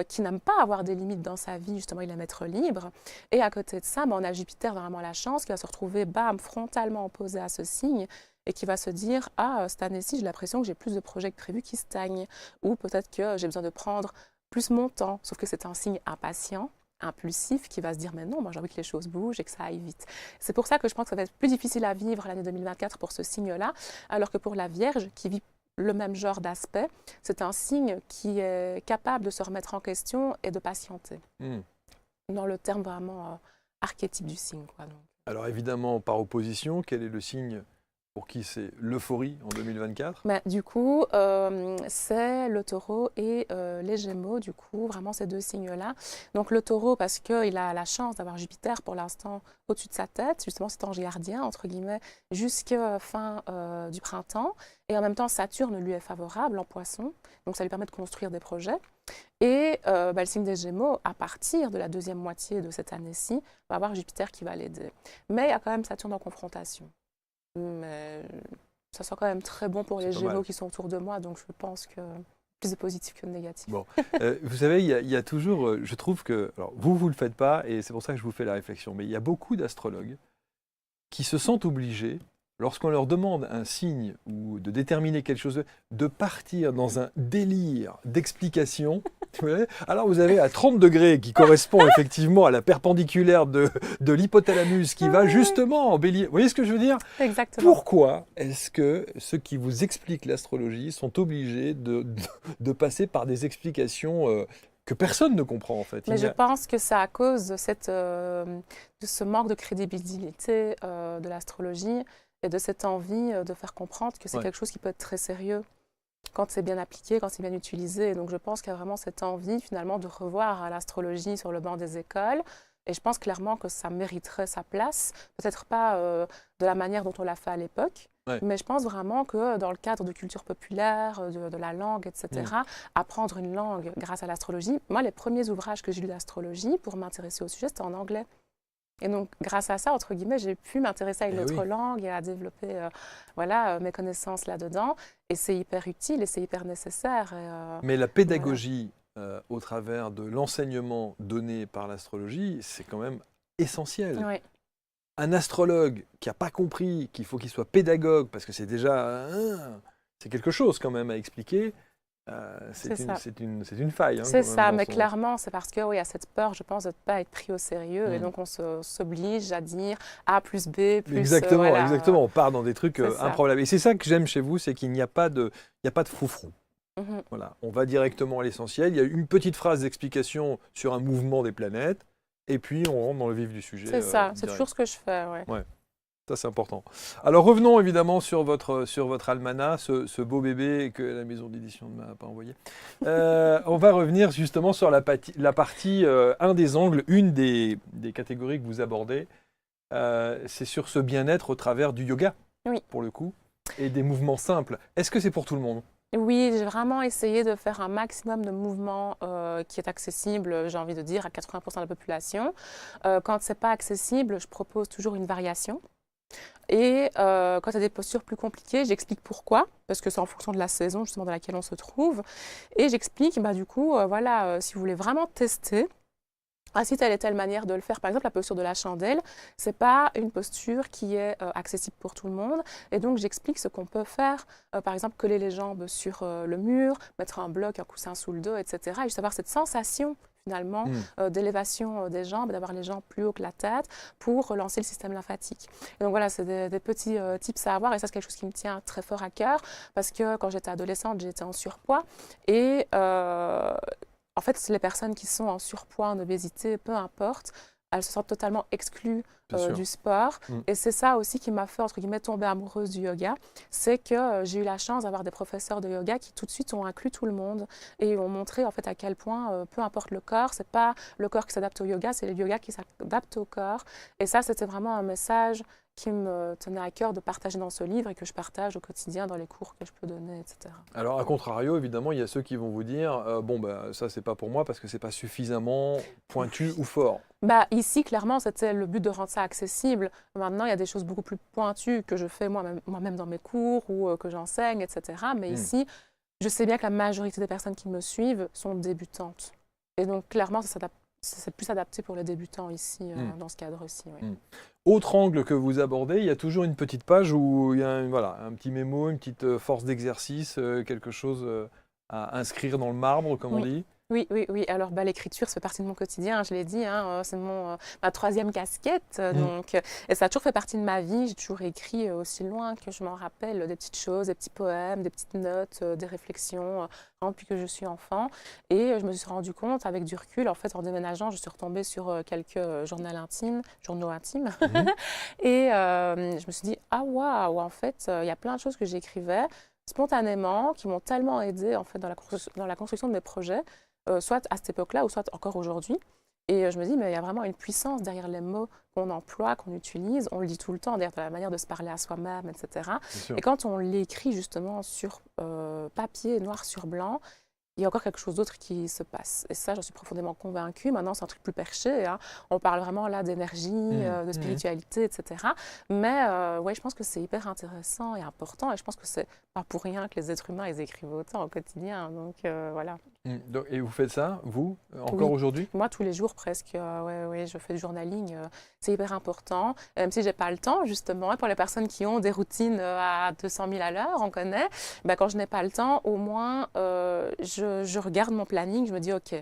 qui n'aime pas avoir des limites dans sa vie, justement, il aime être libre. Et à côté de ça, on a Jupiter, vraiment la chance, qui va se retrouver, bam, frontalement opposé à ce signe, et qui va se dire « Ah, cette année-ci, j'ai l'impression que j'ai plus de projets que prévu qui stagnent. » Ou peut-être que j'ai besoin de prendre plus mon temps. Sauf que c'est un signe impatient, impulsif, qui va se dire « Mais non, moi j'ai envie que les choses bougent et que ça aille vite. » C'est pour ça que je pense que ça va être plus difficile à vivre l'année 2024 pour ce signe-là, alors que pour la Vierge, qui vit le même genre d'aspect, c'est un signe qui est capable de se remettre en question et de patienter. Dans le terme vraiment archétype du signe, quoi, donc. Alors évidemment, par opposition, quel est le signe pour qui c'est l'euphorie en 2024? Mais du coup, c'est le taureau et les gémeaux, du coup, vraiment ces deux signes-là. Donc le taureau, parce qu'il a la chance d'avoir Jupiter pour l'instant au-dessus de sa tête, justement cet ange gardien, entre guillemets, jusqu'à fin du printemps. Et en même temps, Saturne lui est favorable en poisson, donc ça lui permet de construire des projets. Et le signe des Gémeaux, à partir de la deuxième moitié de cette année-ci, va avoir Jupiter qui va l'aider. Mais il y a quand même Saturne en confrontation. Mais ça sera quand même très bon pour les Gémeaux qui sont autour de moi, donc je pense que plus de positif que de négatif. Bon, vous savez, il y a toujours, je trouve que, alors vous ne le faites pas, et c'est pour ça que je vous fais la réflexion, mais il y a beaucoup d'astrologues qui se sentent obligés, lorsqu'on leur demande un signe ou de déterminer quelque chose, de partir dans un délire d'explication. Alors vous avez à 30 degrés qui correspond effectivement à la perpendiculaire de l'hypothalamus qui va justement en bélier. Vous voyez ce que je veux dire? Exactement. Pourquoi est-ce que ceux qui vous expliquent l'astrologie sont obligés de passer par des explications que personne ne comprend en fait? Mais je pense que c'est à cause de, de ce manque de crédibilité de l'astrologie et de cette envie de faire comprendre que c'est quelque chose qui peut être très sérieux quand c'est bien appliqué, quand c'est bien utilisé. Et donc je pense qu'il y a vraiment cette envie finalement de revoir l'astrologie sur le banc des écoles. Et je pense clairement que ça mériterait sa place, peut-être pas de la manière dont on l'a fait à l'époque, mais je pense vraiment que dans le cadre de culture populaire, de la langue, etc., apprendre une langue grâce à l'astrologie. Moi, les premiers ouvrages que j'ai lus d'astrologie pour m'intéresser au sujet, c'était en anglais. Et donc, grâce à ça, entre guillemets, j'ai pu m'intéresser à une autre langue et à développer mes connaissances là-dedans. Et c'est hyper utile et c'est hyper nécessaire. Mais la pédagogie au travers de l'enseignement donné par l'astrologie, c'est quand même essentiel. Oui. Un astrologue qui n'a pas compris qu'il faut qu'il soit pédagogue, parce que c'est déjà c'est quelque chose quand même à expliquer, c'est une faille. Hein, c'est ça, mais clairement, c'est parce qu'il y a cette peur, je pense, de ne pas être pris au sérieux. Et donc, on s'oblige à dire A plus B plus... Exactement, exactement. On part dans des trucs improbables. Et c'est ça que j'aime chez vous, c'est qu'il n'y a pas de froufrou. Voilà, on va directement à l'essentiel. Il y a une petite phrase d'explication sur un mouvement des planètes, et puis on rentre dans le vif du sujet. C'est ça, c'est toujours ce que je fais. Ouais. Ça, c'est important. Alors, revenons évidemment sur votre almanach, ce beau bébé que la maison d'édition ne m'a pas envoyé. On va revenir justement sur la partie, un des angles, une des catégories que vous abordez. C'est sur ce bien-être au travers du yoga, pour le coup, et des mouvements simples. Est-ce que c'est pour tout le monde ? Oui, j'ai vraiment essayé de faire un maximum de mouvements qui est accessible, j'ai envie de dire, à 80% de la population. Quand ce n'est pas accessible, je propose toujours une variation. Et quand il y a des postures plus compliquées, j'explique pourquoi, parce que c'est en fonction de la saison justement dans laquelle on se trouve. Et j'explique, du coup, si vous voulez vraiment tester, si telle et telle manière de le faire, par exemple la posture de la chandelle, ce n'est pas une posture qui est accessible pour tout le monde. Et donc j'explique ce qu'on peut faire, par exemple coller les jambes sur le mur, mettre un bloc, un coussin sous le dos, etc. Et juste avoir cette sensation finalement d'élévation des jambes, d'avoir les jambes plus haut que la tête pour relancer le système lymphatique. Et donc voilà, c'est des petits tips à avoir et ça c'est quelque chose qui me tient très fort à cœur parce que quand j'étais adolescente, j'étais en surpoids et en fait, les personnes qui sont en surpoids, en obésité, peu importe, elles se sentent totalement exclues du sport. Et c'est ça aussi qui m'a fait, entre guillemets, tomber amoureuse du yoga. C'est que j'ai eu la chance d'avoir des professeurs de yoga qui tout de suite ont inclus tout le monde et ont montré en fait à quel point, peu importe le corps, c'est pas le corps qui s'adapte au yoga, c'est le yoga qui s'adapte au corps. Et ça, c'était vraiment un message qui me tenait à cœur de partager dans ce livre et que je partage au quotidien dans les cours que je peux donner, etc. Alors, à contrario, évidemment, il y a ceux qui vont vous dire ça, c'est pas pour moi parce que c'est pas suffisamment pointu ou fort. Ici, clairement, c'était le but de rendre ça accessible. Maintenant, il y a des choses beaucoup plus pointues que je fais moi-même dans mes cours ou que j'enseigne, etc. Mais ici, je sais bien que la majorité des personnes qui me suivent sont débutantes. Et donc, clairement, ça s'adapte c'est plus adapté pour les débutants ici, dans ce cadre-ci. Oui. Autre angle que vous abordez, il y a toujours une petite page où il y a voilà, un petit mémo, une petite force d'exercice, quelque chose à inscrire dans le marbre, comme on dit. Oui, oui, oui. Alors, l'écriture, ça fait partie de mon quotidien, je l'ai dit, hein, c'est ma troisième casquette. Et ça a toujours fait partie de ma vie. J'ai toujours écrit aussi loin que je m'en rappelle des petites choses, des petits poèmes, des petites notes, des réflexions, depuis que je suis enfant. Et je me suis rendu compte, avec du recul, en fait, en déménageant, je suis retombée sur quelques journaux intimes. Et je me suis dit, ah waouh, en fait, il y a plein de choses que j'écrivais spontanément, qui m'ont tellement aidée en fait, dans la construction de mes projets. Soit à cette époque-là ou soit encore aujourd'hui. Et je me dis, mais il y a vraiment une puissance derrière les mots qu'on emploie, qu'on utilise. On le dit tout le temps, d'ailleurs, dans la manière de se parler à soi-même, etc. Et quand on l'écrit justement sur papier, noir sur blanc, il y a encore quelque chose d'autre qui se passe. Et ça, j'en suis profondément convaincue. Maintenant, c'est un truc plus perché. Hein. On parle vraiment là d'énergie, de spiritualité, etc. Mais ouais, je pense que c'est hyper intéressant et important. Et je pense que c'est pas pour rien que les êtres humains, ils écrivent autant au quotidien. Donc voilà. Et vous faites ça, vous, encore aujourd'hui? Moi, tous les jours presque. Ouais, je fais du journaling. C'est hyper important. Même si j'ai pas le temps, justement, pour les personnes qui ont des routines à 200 000 à l'heure, on connaît. Quand je n'ai pas le temps, au moins, je regarde mon planning. Je me dis, OK,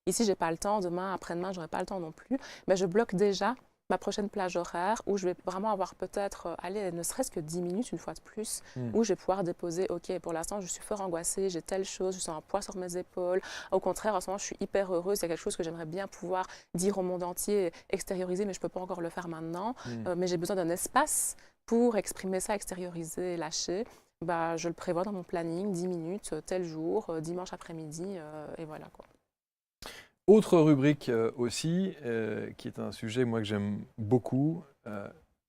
ici, j'ai pas le temps. Demain, après-demain, j'aurai pas le temps non plus. Mais je bloque déjà ma prochaine plage horaire où je vais vraiment avoir peut-être, ne serait-ce que 10 minutes une fois de plus, où je vais pouvoir déposer, OK, pour l'instant, je suis fort angoissée, j'ai telle chose, je sens un poids sur mes épaules. Au contraire, en ce moment, je suis hyper heureuse, c'est quelque chose que j'aimerais bien pouvoir dire au monde entier, extérioriser, mais je ne peux pas encore le faire maintenant. Mais j'ai besoin d'un espace pour exprimer ça, extérioriser, lâcher. Je le prévois dans mon planning, 10 minutes, tel jour, dimanche après-midi, et voilà quoi. Autre rubrique aussi, qui est un sujet moi que j'aime beaucoup,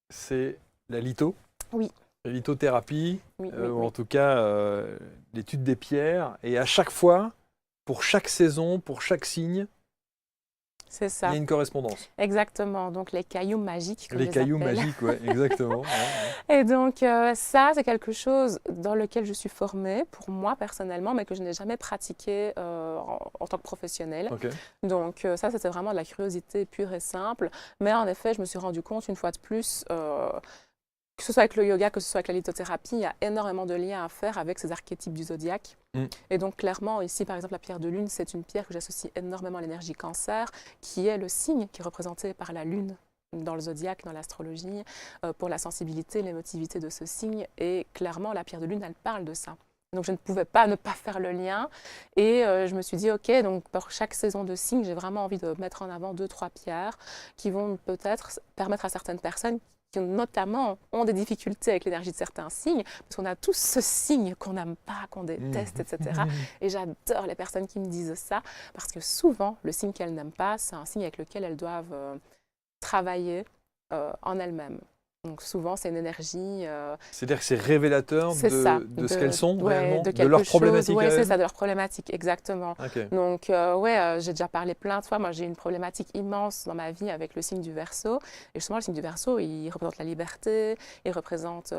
c'est la litho. Oui. La lithothérapie, oui. ou en tout cas l'étude des pierres. Et à chaque fois, pour chaque saison, pour chaque signe, c'est ça. Il y a une correspondance. Exactement. Donc, les cailloux magiques, comme les cailloux magiques, oui, exactement. Et donc, ça, c'est quelque chose dans lequel je suis formée, pour moi personnellement, mais que je n'ai jamais pratiqué en tant que professionnelle. Okay. Donc, ça, c'était vraiment de la curiosité pure et simple. Mais en effet, je me suis rendu compte, une fois de plus, que ce soit avec le yoga, que ce soit avec la lithothérapie, il y a énormément de liens à faire avec ces archétypes du zodiaque. Et donc clairement, ici par exemple, la pierre de lune, c'est une pierre que j'associe énormément à l'énergie cancer, qui est le signe qui est représenté par la lune dans le zodiaque, dans l'astrologie, pour la sensibilité, l'émotivité de ce signe. Et clairement, la pierre de lune, elle parle de ça. Donc je ne pouvais pas ne pas faire le lien. Et je me suis dit, OK, donc pour chaque saison de signe, j'ai vraiment envie de mettre en avant 2-3 pierres qui vont peut-être permettre à certaines personnes qui notamment ont des difficultés avec l'énergie de certains signes, parce qu'on a tous ce signe qu'on n'aime pas, qu'on déteste, etc. Et j'adore les personnes qui me disent ça, parce que souvent, le signe qu'elles n'aiment pas, c'est un signe avec lequel elles doivent travailler en elles-mêmes. Donc souvent, c'est une énergie... C'est-à-dire que c'est révélateur de ce qu'elles sont réellement, de leurs problématiques. Oui, c'est ça, de leurs problématiques, exactement. Okay. Donc, j'ai déjà parlé plein de fois. Moi, j'ai une problématique immense dans ma vie avec le signe du Verseau. Et justement, le signe du Verseau, il représente la liberté, il représente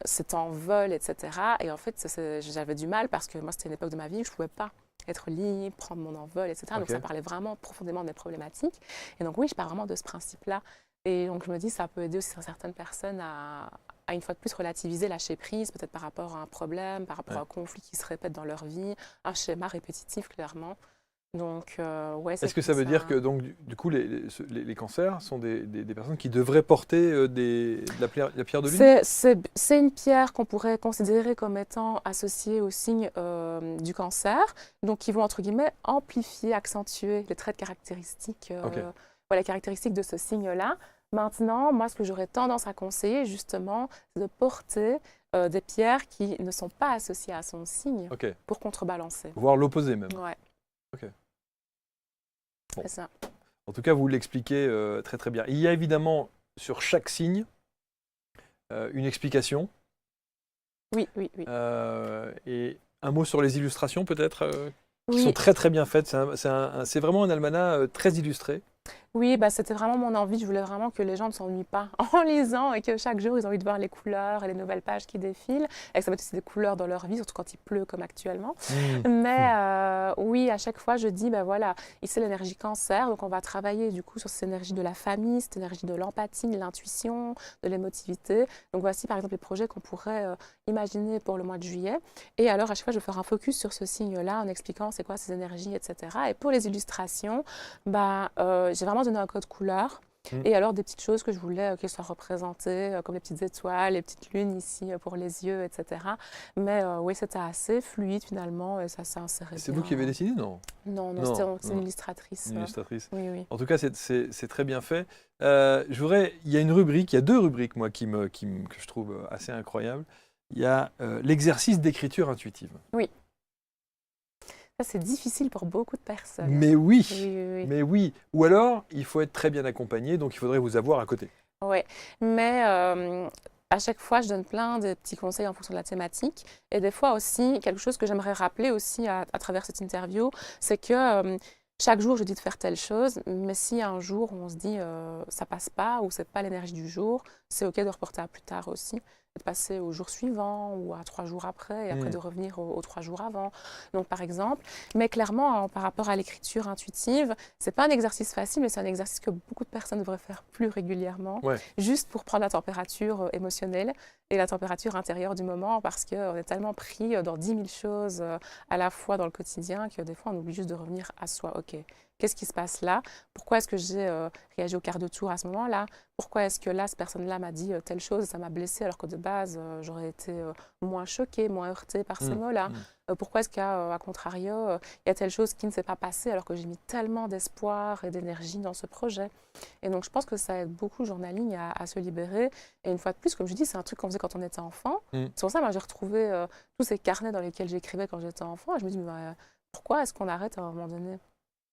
cet envol, etc. Et en fait, j'avais du mal parce que moi, c'était une époque de ma vie où je ne pouvais pas être libre, prendre mon envol, etc. Okay. Donc, ça parlait vraiment profondément de mes problématiques. Et donc, oui, je pars vraiment de ce principe-là. Et donc, je me dis, ça peut aider aussi certaines personnes à une fois de plus relativiser, lâcher prise, peut-être par rapport à un problème, par rapport à un conflit qui se répète dans leur vie, un schéma répétitif, clairement. Donc, ouais, est-ce que ça veut dire que, donc, du coup, les cancers sont des personnes qui devraient porter la pierre de lune? C'est une pierre qu'on pourrait considérer comme étant associée au signe du cancer, donc qui vont, entre guillemets, amplifier, accentuer les traits caractéristiques, les caractéristiques de ce signe-là. Maintenant, moi, ce que j'aurais tendance à conseiller, justement, c'est de porter des pierres qui ne sont pas associées à son signe pour contrebalancer. Voire l'opposé même. Ouais. Ok. Bon. C'est ça. En tout cas, vous l'expliquez très très bien. Il y a évidemment sur chaque signe une explication. Oui. Et un mot sur les illustrations peut-être qui sont très très bien faites. C'est vraiment un almanach très illustré. Oui, bah, c'était vraiment mon envie. Je voulais vraiment que les gens ne s'ennuient pas en lisant et que chaque jour, ils ont envie de voir les couleurs et les nouvelles pages qui défilent et que ça mette aussi des couleurs dans leur vie, surtout quand il pleut comme actuellement. Mmh. Mais oui, à chaque fois, je dis, ben voilà, ici l'énergie cancer, donc on va travailler du coup sur cette énergie de la famille, cette énergie de l'empathie, de l'intuition, de l'émotivité. Donc voici par exemple les projets qu'on pourrait imaginer pour le mois de juillet. Et alors à chaque fois, je vais faire un focus sur ce signe-là en expliquant c'est quoi ces énergies, etc. Et pour les illustrations, bah, j'ai vraiment donné un code couleur. Mmh. Et alors des petites choses que je voulais qu'elles soient représentées, comme les petites étoiles, les petites lunes ici pour les yeux, etc. Mais oui, c'était assez fluide finalement et ça s'est inséré C'est bien. vous qui avez dessiné, non? Non, non, Non, c'est non. une illustratrice. Une illustratrice. Oui, oui. En tout cas, c'est très bien fait. Il y a une rubrique, il y a deux rubriques, moi, que je trouve assez incroyables. Il y a l'exercice d'écriture intuitive. Ça, c'est difficile pour beaucoup de personnes. Mais oui, Oui, oui, oui. mais oui. Ou alors, il faut être très bien accompagné, donc il faudrait vous avoir à côté. Ouais. Mais à chaque fois, je donne plein de petits conseils en fonction de la thématique. Et des fois aussi, quelque chose que j'aimerais rappeler aussi à travers cette interview, c'est que chaque jour, je dis de faire telle chose, mais si un jour on se dit ça passe pas ou c'est pas l'énergie du jour, c'est OK de reporter à plus tard aussi, de passer au jour suivant ou à 3 jours après et après de revenir aux 3 jours avant. Donc par exemple, mais clairement par rapport à l'écriture intuitive, c'est pas un exercice facile, mais c'est un exercice que beaucoup de personnes devraient faire plus régulièrement, Ouais. juste pour prendre la température émotionnelle et la température intérieure du moment, parce qu'on est tellement pris dans 10 000 choses à la fois dans le quotidien que des fois on oublie juste de revenir à soi. OK, qu'est-ce qui se passe là? Pourquoi est-ce que j'ai réagi au quart de tour à ce moment-là? Pourquoi est-ce que là, cette personne-là m'a dit telle chose, ça m'a blessée alors que de base, j'aurais été moins choquée, moins heurtée par ces mots-là? Pourquoi est-ce qu'à contrario, il y a telle chose qui ne s'est pas passée alors que j'ai mis tellement d'espoir et d'énergie dans ce projet? Et donc, je pense que ça aide beaucoup le journaling à se libérer. Et une fois de plus, comme je dis, c'est un truc qu'on faisait quand on était enfant. C'est pour ça que j'ai retrouvé tous ces carnets dans lesquels j'écrivais quand j'étais enfant. Et je me dis, mais, pourquoi est-ce qu'on arrête à un moment donné?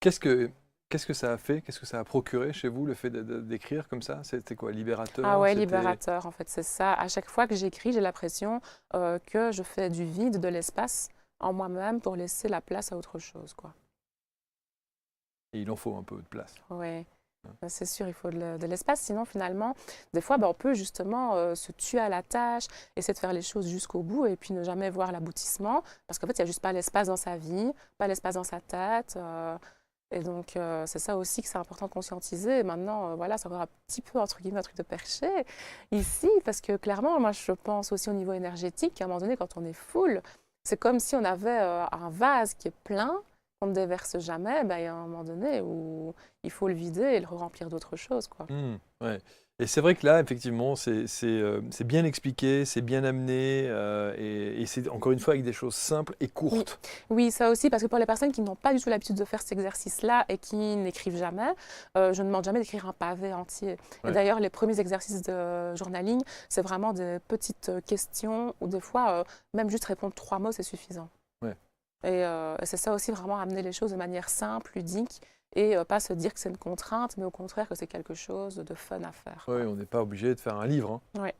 Qu'est-ce que ça a fait? Qu'est-ce que ça a procuré chez vous, le fait d'écrire comme ça? C'était quoi? Libérateur? Ah ouais, C'était- libérateur, en fait, c'est ça. À chaque fois que j'écris, j'ai l'impression que je fais du vide, de l'espace en moi-même pour laisser la place à autre chose, quoi. Et il en faut un peu de place. Ouais. C'est sûr, il faut de l'espace. Sinon, finalement, des fois, on peut justement se tuer à la tâche, essayer de faire les choses jusqu'au bout et puis ne jamais voir l'aboutissement. Parce qu'en fait, il n'y a juste pas l'espace dans sa vie, pas l'espace dans sa tête. Et donc, c'est ça aussi que c'est important de conscientiser. Et maintenant, voilà, c'est encore un petit peu, entre guillemets, un truc de perché ici. Parce que clairement, moi, je pense aussi au niveau énergétique, qu'à un moment donné, quand on est full, c'est comme si on avait un vase qui est plein, qu'on ne déverse jamais. Ben, il y a un moment donné où il faut le vider et le remplir d'autres choses, quoi. Ouais. Et c'est vrai que là, effectivement, c'est bien expliqué, c'est bien amené, et c'est encore une fois avec des choses simples et courtes. Oui, ça aussi, parce que pour les personnes qui n'ont pas du tout l'habitude de faire cet exercice-là et qui n'écrivent jamais, je ne demande jamais d'écrire un pavé entier. Ouais. Et d'ailleurs, les premiers exercices de journaling, c'est vraiment des petites questions ou des fois, même juste répondre 3 mots, c'est suffisant. Ouais. Et c'est ça aussi, vraiment amener les choses de manière simple, ludique, et pas se dire que c'est une contrainte, mais au contraire que c'est quelque chose de fun à faire. Oui, on n'est pas obligé de faire un livre. Ouais.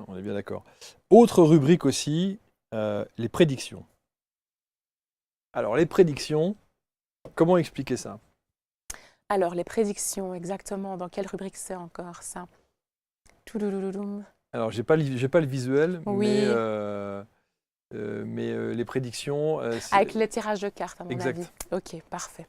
On est bien d'accord. Autre rubrique aussi, les prédictions. Alors, les prédictions, comment expliquer ça? Alors, les prédictions, exactement, dans quelle rubrique c'est encore ça? Touloulouloum. Alors, j'ai pas le visuel, Oui. mais les prédictions, c'est Avec les tirages de cartes, à mon exact. avis. Ok, parfait.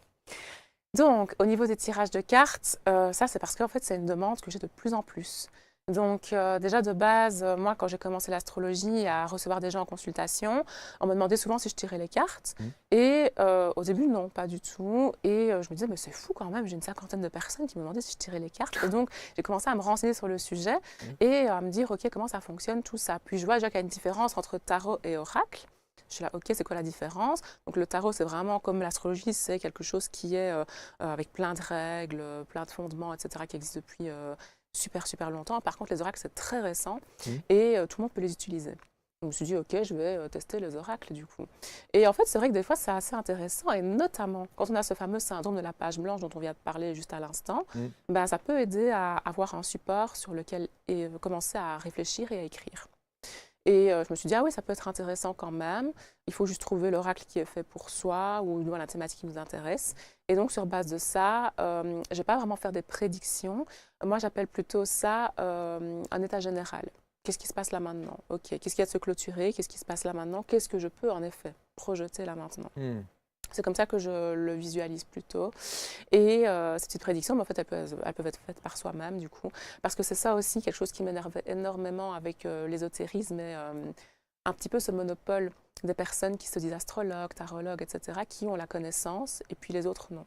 Donc, au niveau des tirages de cartes, ça, c'est parce qu'en fait, c'est une demande que j'ai de plus en plus. Donc, déjà de base, moi, quand j'ai commencé l'astrologie, à recevoir des gens en consultation, on me demandait souvent si je tirais les cartes. Et au début, non, pas du tout. Et je me disais, mais c'est fou quand même, j'ai une 50aine de personnes qui me demandaient si je tirais les cartes. Et donc, j'ai commencé à me renseigner sur le sujet et à me dire, ok, comment ça fonctionne, tout ça. Puis je vois déjà qu'il y a une différence entre tarot et oracle. Je suis là, ok, c'est quoi la différence? Donc le tarot, c'est vraiment comme l'astrologie, c'est quelque chose qui est avec plein de règles, plein de fondements, etc., qui existent depuis super, super longtemps. Par contre, les oracles, c'est très récent et tout le monde peut les utiliser. Donc, je me suis dit, ok, je vais tester les oracles du coup. Et en fait, c'est vrai que des fois, c'est assez intéressant et notamment quand on a ce fameux syndrome de la page blanche dont on vient de parler juste à l'instant, ben, ça peut aider à avoir un support sur lequel commencer à réfléchir et à écrire. Et je me suis dit, ah oui, ça peut être intéressant quand même. Il faut juste trouver l'oracle qui est fait pour soi ou la thématique qui nous intéresse. Et donc, sur base de ça, je ne vais pas vraiment faire des prédictions. Moi, j'appelle plutôt ça un état général. Qu'est-ce qui se passe là maintenant? Ok, qu'est-ce qui a de se clôturer? Qu'est-ce qui se passe là maintenant? Qu'est-ce que je peux en effet projeter là maintenant? C'est comme ça que je le visualise plutôt. Et ces petites prédictions, en fait, elles peuvent être faites par soi-même, du coup. Parce que c'est ça aussi quelque chose qui m'énerve énormément avec l'ésotérisme et un petit peu ce monopole des personnes qui se disent astrologues, tarologues, etc., qui ont la connaissance et puis les autres non.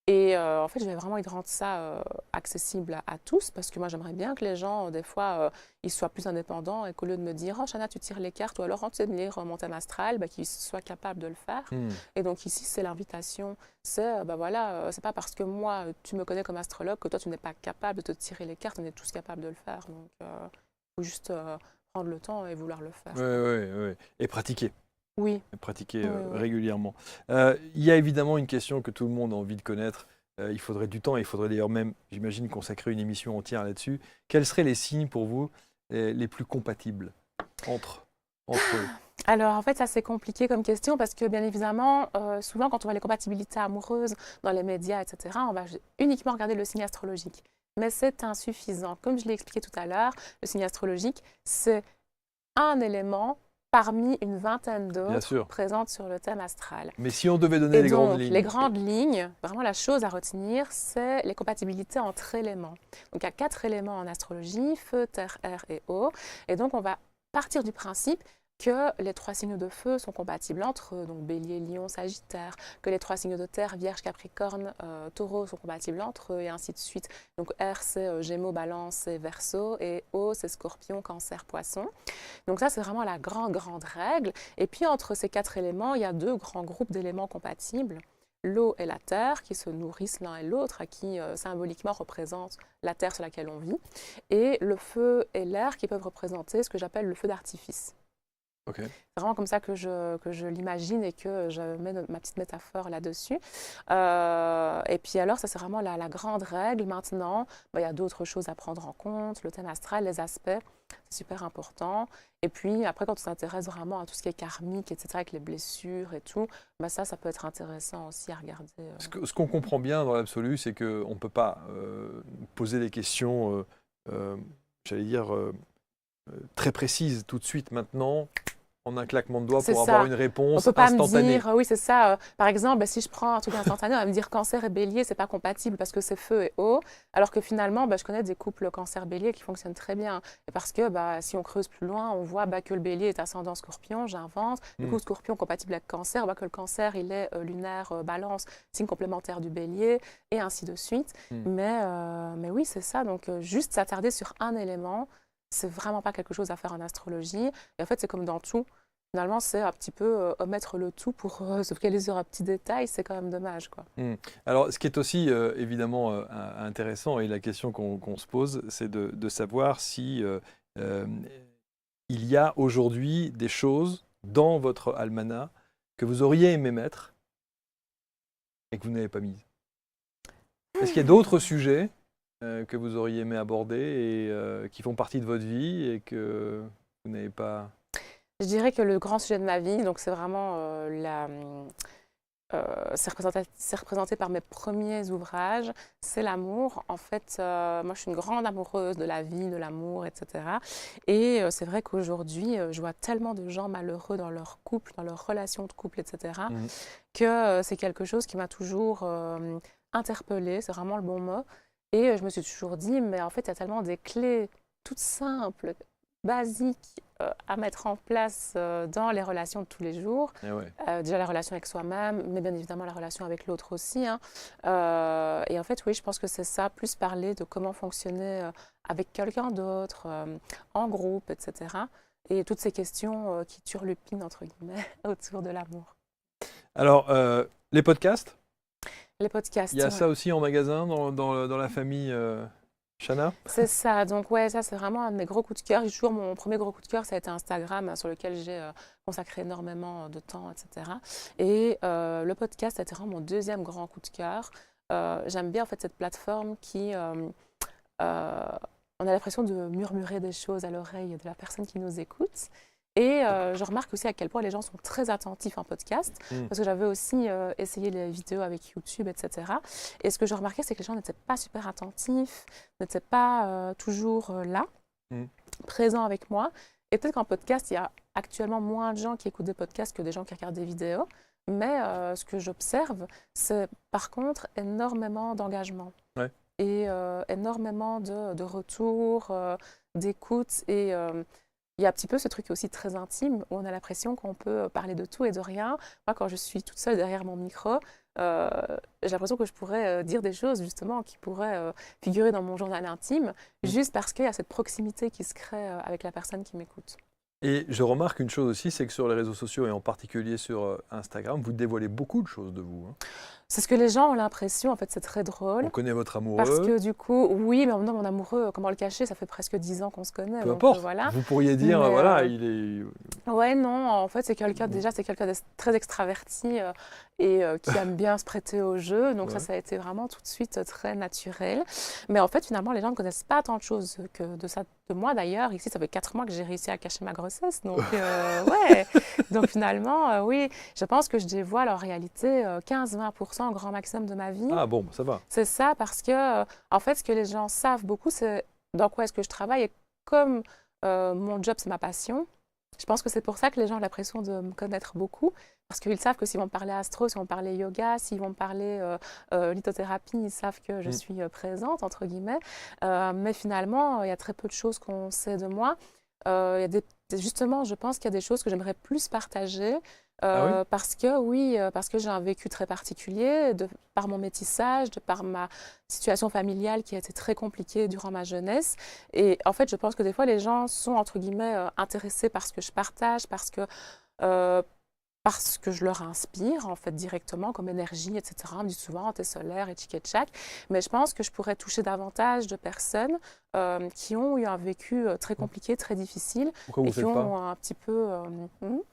Et en fait, je vais vraiment essayer de rendre ça accessible à tous parce que moi, j'aimerais bien que les gens, des fois, ils soient plus indépendants et qu'au lieu de me dire « Oh, Chana, tu tires les cartes » ou alors « Oh, tu sais de lire mon thème astral », qu'ils soient capables de le faire. Et donc ici, c'est l'invitation. C'est, voilà, c'est pas parce que moi, tu me connais comme astrologue que toi, tu n'es pas capable de te tirer les cartes. On est tous capables de le faire. Donc, il faut juste prendre le temps et vouloir le faire. Oui. Et pratiquer. Oui. Pratiquer régulièrement. Il y a évidemment une question que tout le monde a envie de connaître. Il faudrait du temps, il faudrait d'ailleurs même, j'imagine, consacrer une émission entière là-dessus. Quels seraient les signes pour vous les plus compatibles entre eux? Alors, en fait, ça, c'est compliqué comme question parce que, bien évidemment, souvent, quand on voit les compatibilités amoureuses dans les médias, etc., on va uniquement regarder le signe astrologique. Mais c'est insuffisant. Comme je l'ai expliqué tout à l'heure, le signe astrologique, c'est un élément parmi une vingtaine d'autres présentes sur le thème astral. Mais si on devait donner les grandes lignes? Les grandes lignes, vraiment la chose à retenir, c'est les compatibilités entre éléments. Donc il y a 4 éléments en astrologie, feu, terre, air et eau. Et donc on va partir du principe que les 3 signes de feu sont compatibles entre eux, donc Bélier, Lion, Sagittaire, que les 3 signes de terre, Vierge, Capricorne, Taureau sont compatibles entre eux, et ainsi de suite. Donc Air, c'est Gémeaux, Balance et Verseau, et Eau, c'est Scorpion, Cancer, Poisson. Donc ça, c'est vraiment la grande règle. Et puis entre ces 4 éléments, il y a 2 grands groupes d'éléments compatibles. L'eau et la terre qui se nourrissent l'un et l'autre, qui symboliquement représentent la terre sur laquelle on vit, et le feu et l'air qui peuvent représenter ce que j'appelle le feu d'artifice. Okay. C'est vraiment comme ça que je l'imagine et que je mets ma petite métaphore là-dessus. Et puis alors, ça c'est vraiment la grande règle. Maintenant, il y a d'autres choses à prendre en compte, le thème astral, les aspects, c'est super important. Et puis après, quand on s'intéresse vraiment à tout ce qui est karmique, etc., avec les blessures et tout, ça peut être intéressant aussi à regarder. Ce qu'on comprend bien dans l'absolu, c'est qu'on ne peut pas poser des questions, j'allais dire, très précises tout de suite maintenant, en un claquement de doigts pour avoir une réponse instantanée. On peut pas me dire, oui c'est ça, par exemple, si je prends un truc instantané, on va me dire cancer et bélier, c'est pas compatible parce que c'est feu et eau, alors que finalement, je connais des couples cancer-bélier qui fonctionnent très bien. Et parce que si on creuse plus loin, on voit que le bélier est ascendant scorpion, j'invente, du coup scorpion compatible avec cancer, que le cancer il est lunaire balance, signe complémentaire du bélier, et ainsi de suite. Mais oui, c'est ça, donc juste s'attarder sur un élément, c'est vraiment pas quelque chose à faire en astrologie. Et en fait, c'est comme dans tout. Finalement, c'est un petit peu omettre le tout pour se focaliser sur un petit détail, c'est quand même dommage, quoi. Alors, ce qui est aussi évidemment intéressant, et la question qu'on se pose, c'est de savoir si il y a aujourd'hui des choses dans votre almanach que vous auriez aimé mettre et que vous n'avez pas mises. Est-ce qu'il y a d'autres sujets que vous auriez aimé aborder et qui font partie de votre vie et que vous n'avez pas... Je dirais que le grand sujet de ma vie, donc c'est vraiment c'est représenté par mes premiers ouvrages, c'est l'amour. En fait, moi je suis une grande amoureuse de la vie, de l'amour, etc. Et c'est vrai qu'aujourd'hui, je vois tellement de gens malheureux dans leur couple, dans leur relation de couple, etc. Que c'est quelque chose qui m'a toujours interpellée, c'est vraiment le bon mot. Et je me suis toujours dit, mais en fait, il y a tellement des clés toutes simples, basiques à mettre en place dans les relations de tous les jours. Déjà la relation avec soi-même, mais bien évidemment la relation avec l'autre aussi. Et en fait, oui, je pense que c'est ça, plus parler de comment fonctionner avec quelqu'un d'autre, en groupe, etc. Et toutes ces questions qui turlupinent, entre guillemets, autour de l'amour. Alors, les podcasts ? Les podcasts. Il y a ça aussi en magasin dans la famille Chana ? C'est ça, donc ouais, ça c'est vraiment un de mes gros coups de cœur. Toujours mon premier gros coup de cœur, ça a été Instagram, sur lequel j'ai consacré énormément de temps, etc. Et le podcast, ça a été vraiment mon deuxième grand coup de cœur. J'aime bien en fait cette plateforme qui on a l'impression de murmurer des choses à l'oreille de la personne qui nous écoute. Et je remarque aussi à quel point les gens sont très attentifs en podcast, parce que j'avais aussi essayé les vidéos avec YouTube, etc. Et ce que je remarquais, c'est que les gens n'étaient pas super attentifs, n'étaient pas toujours là, présents avec moi. Et peut-être qu'en podcast, il y a actuellement moins de gens qui écoutent des podcasts que des gens qui regardent des vidéos. Mais ce que j'observe, c'est par contre énormément d'engagement et énormément de retours, d'écoute. Et il y a un petit peu ce truc aussi très intime où on a l'impression qu'on peut parler de tout et de rien. Moi, quand je suis toute seule derrière mon micro, j'ai l'impression que je pourrais dire des choses justement qui pourraient figurer dans mon journal intime, juste parce qu'il y a cette proximité qui se crée avec la personne qui m'écoute. Et je remarque une chose aussi, c'est que sur les réseaux sociaux et en particulier sur Instagram, vous dévoilez beaucoup de choses de vous. C'est ce que les gens ont l'impression, en fait, c'est très drôle. On connaît votre amoureux. Parce que du coup, oui, mais non, mon amoureux, comment le cacher, ça fait presque 10 ans qu'on se connaît. Peu donc, importe, voilà. vous pourriez dire, Mais, voilà, il est... Ouais, non, en fait, c'est quelqu'un de très extraverti et qui aime bien se prêter au jeu. Donc ça a été vraiment tout de suite très naturel. Mais en fait, finalement, les gens ne connaissent pas tant de choses que de ça de moi. D'ailleurs, ici, ça fait 4 mois que j'ai réussi à cacher ma grossesse. Donc, ouais. Donc finalement, oui, je pense que je dévoile en réalité 15-20% au grand maximum de ma vie. Ah bon, ça va. C'est ça, parce que, en fait, ce que les gens savent beaucoup, c'est dans quoi est-ce que je travaille. Et comme mon job, c'est ma passion, je pense que c'est pour ça que les gens ont l'impression de me connaître beaucoup, parce qu'ils savent que s'ils vont me parler astro, s'ils vont me parler yoga, s'ils vont me parler lithothérapie, ils savent que je suis présente, entre guillemets. Mais finalement, il y a très peu de choses qu'on sait de moi. Justement, je pense qu'il y a des choses que j'aimerais plus partager. Parce que j'ai un vécu très particulier, par mon métissage, par ma situation familiale qui a été très compliquée durant ma jeunesse. Et en fait, je pense que des fois, les gens sont, entre guillemets, intéressés par ce que je partage, parce que je leur inspire, en fait, directement, comme énergie, etc. On me dit souvent, t'es solaire, et tchic et tchac. Mais je pense que je pourrais toucher davantage de personnes qui ont eu un vécu très compliqué, très difficile. Pourquoi vous et le faites qui ont pas un petit peu...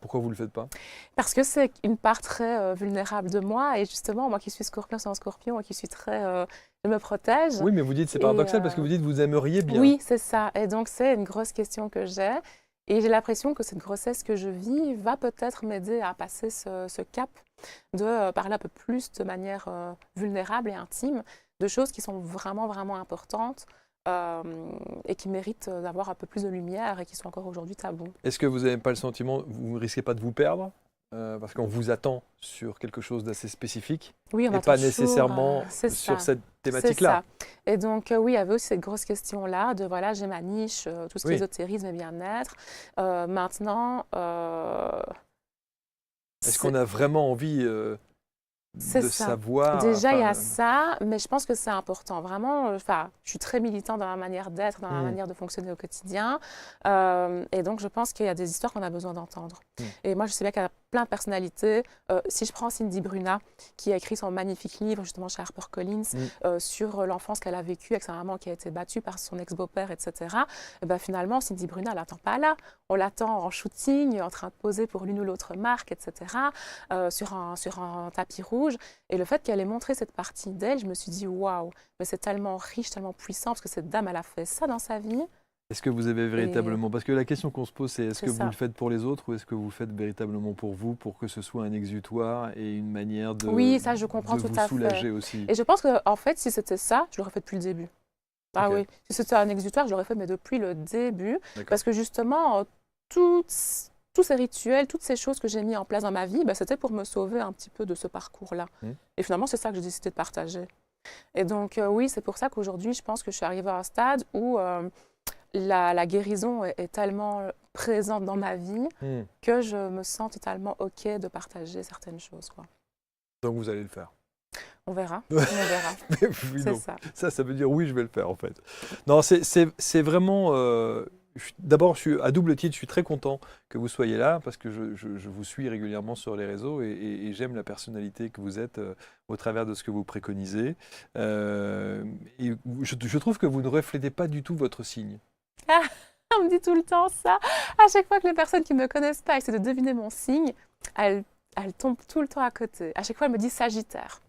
Pourquoi vous le faites pas? Parce que c'est une part très vulnérable de moi. Et justement, moi qui suis scorpion sans scorpion, et qui suis très... je me protège. Oui, mais vous dites, c'est paradoxal, parce que vous dites, vous aimeriez bien. Oui, c'est ça. Et donc, c'est une grosse question que j'ai. Et j'ai l'impression que cette grossesse que je vis va peut-être m'aider à passer ce cap de parler un peu plus de manière vulnérable et intime de choses qui sont vraiment, vraiment importantes et qui méritent d'avoir un peu plus de lumière et qui sont encore aujourd'hui tabous. Est-ce que vous n'avez pas le sentiment, vous ne risquez pas de vous perdre parce qu'on vous attend sur quelque chose d'assez spécifique oui, on et attend pas toujours, nécessairement sur cette thématique-là. C'est ça. Et donc, oui, il y avait aussi cette grosse question-là de, voilà, j'ai ma niche, tout ce qui est ésotérisme et bien-être. Maintenant... Est-ce qu'on a vraiment envie de savoir... Déjà, il y a ça, mais je pense que c'est important. Vraiment, je suis très militante dans ma manière d'être, dans ma manière de fonctionner au quotidien. Et donc, je pense qu'il y a des histoires qu'on a besoin d'entendre. Et moi, je sais bien qu'il y a plein de personnalités. Si je prends Cindy Bruna, qui a écrit son magnifique livre, justement, chez HarperCollins, sur l'enfance qu'elle a vécue avec sa maman qui a été battue par son ex-beau-père, etc. Et ben, finalement, Cindy Bruna, elle l'attend pas là. On l'attend en shooting, en train de poser pour l'une ou l'autre marque, etc., sur un tapis rouge. Et le fait qu'elle ait montré cette partie d'elle, je me suis dit, waouh, mais c'est tellement riche, tellement puissant, parce que cette dame, elle a fait ça dans sa vie. Est-ce que vous avez véritablement... Parce que la question qu'on se pose, c'est est-ce que vous ça. le faites pour les autres ou est-ce que vous le faites véritablement pour vous, pour que ce soit un exutoire et une manière de, oui, ça, je comprends tout vous à soulager fait. aussi? Et je pense qu'en fait, si c'était ça, je l'aurais fait depuis le début. Ah oui, si c'était un exutoire, je l'aurais fait, mais depuis le début. Parce que justement, tous ces rituels, toutes ces choses que j'ai mis en place dans ma vie, c'était pour me sauver un petit peu de ce parcours-là. Et finalement, c'est ça que j'ai décidé de partager. Et donc, oui, c'est pour ça qu'aujourd'hui, je pense que je suis arrivée à un stade où la guérison est tellement présente dans ma vie que je me sens totalement OK de partager certaines choses, quoi. Donc, vous allez le faire? On verra, on verra. Oui, c'est donc, ça. Ça veut dire oui, je vais le faire, en fait. Non, c'est vraiment... D'abord, à double titre, je suis très content que vous soyez là parce que je vous suis régulièrement sur les réseaux et j'aime la personnalité que vous êtes au travers de ce que vous préconisez. Et je trouve que vous ne reflétez pas du tout votre signe. Ah, on me dit tout le temps ça. À chaque fois que les personnes qui ne me connaissent pas essaient de deviner mon signe, elles tombent tout le temps à côté. À chaque fois, elles me disent Sagittaire.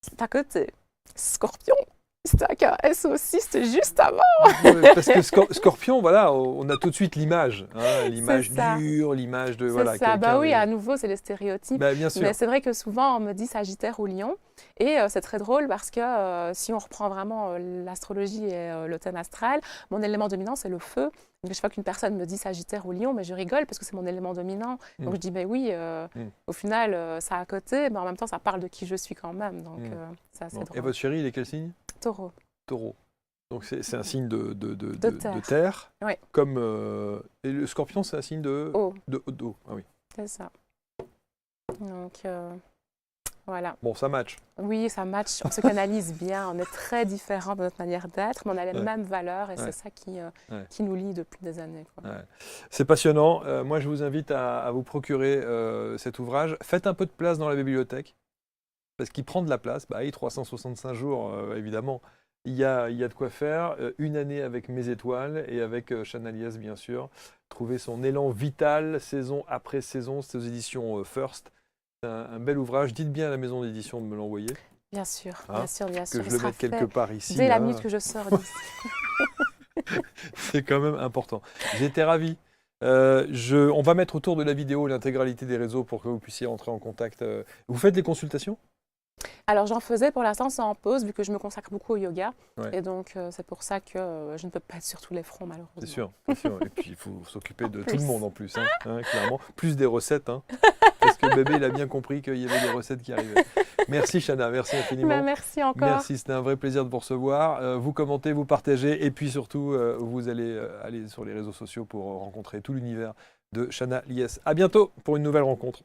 C'est à côté. Scorpion. C'est c'était avec un S aussi, c'était juste avant. Parce que Scorpion, voilà, on a tout de suite l'image, hein, l'image ça. dure, l'image de C'est voilà. ça, bah quelqu'un oui, de- à nouveau, c'est les stéréotypes. Bah, bien sûr. Mais c'est vrai que souvent, on me dit Sagittaire ou Lion. Et c'est très drôle parce que si on reprend vraiment l'astrologie et le thème astral, mon élément dominant, c'est le feu. Donc, chaque fois qu'une personne me dit Sagittaire ou Lion, mais je rigole parce que c'est mon élément dominant. Donc, je dis, ben oui, au final, ça a à côté, mais en même temps, ça parle de qui je suis quand même. Donc, c'est assez Bon. drôle. Et votre chéri, il est quel signe? Taureau. Taureau. Donc c'est un signe de terre. terre. Oui. Comme, et le Scorpion, c'est un signe Eau. d'eau. Ah oui. C'est ça. Donc, voilà. Bon, ça match. Oui, ça match, on se canalise bien, on est très différents de notre manière d'être, mais on a les mêmes valeurs et c'est ça qui nous lie depuis des années. Quoi. Ouais. C'est passionnant. Moi, je vous invite à vous procurer cet ouvrage. Faites un peu de place dans la bibliothèque, parce qu'il prend de la place. Bah, 365 jours, évidemment. Il y a de quoi faire. Une année avec Mes Étoiles et avec Chana Lies, bien sûr. Trouver son élan vital, saison après saison. C'est aux éditions First. C'est un bel ouvrage. Dites bien à la maison d'édition de me l'envoyer. Bien sûr, Hein, bien sûr, bien sûr. Que je le mette quelque part ici. Dès la là. minute que je sors d'ici. C'est quand même important. J'étais ravi. On va mettre autour de la vidéo l'intégralité des réseaux pour que vous puissiez entrer en contact. Vous faites des consultations? Alors j'en faisais, pour l'instant c'est en pause vu que je me consacre beaucoup au yoga. Ouais. Et donc c'est pour ça que je ne peux pas être sur tous les fronts malheureusement. C'est sûr, c'est sûr. Et puis il faut s'occuper de tout le plus. monde en plus, clairement. Plus des recettes, parce que le bébé il a bien compris qu'il y avait des recettes qui arrivaient. Merci Chana, merci infiniment. Ben, merci encore. Merci, c'était un vrai plaisir de vous recevoir. Vous commentez, vous partagez et puis surtout vous allez aller sur les réseaux sociaux pour rencontrer tout l'univers de Chana Lies. À bientôt pour une nouvelle rencontre.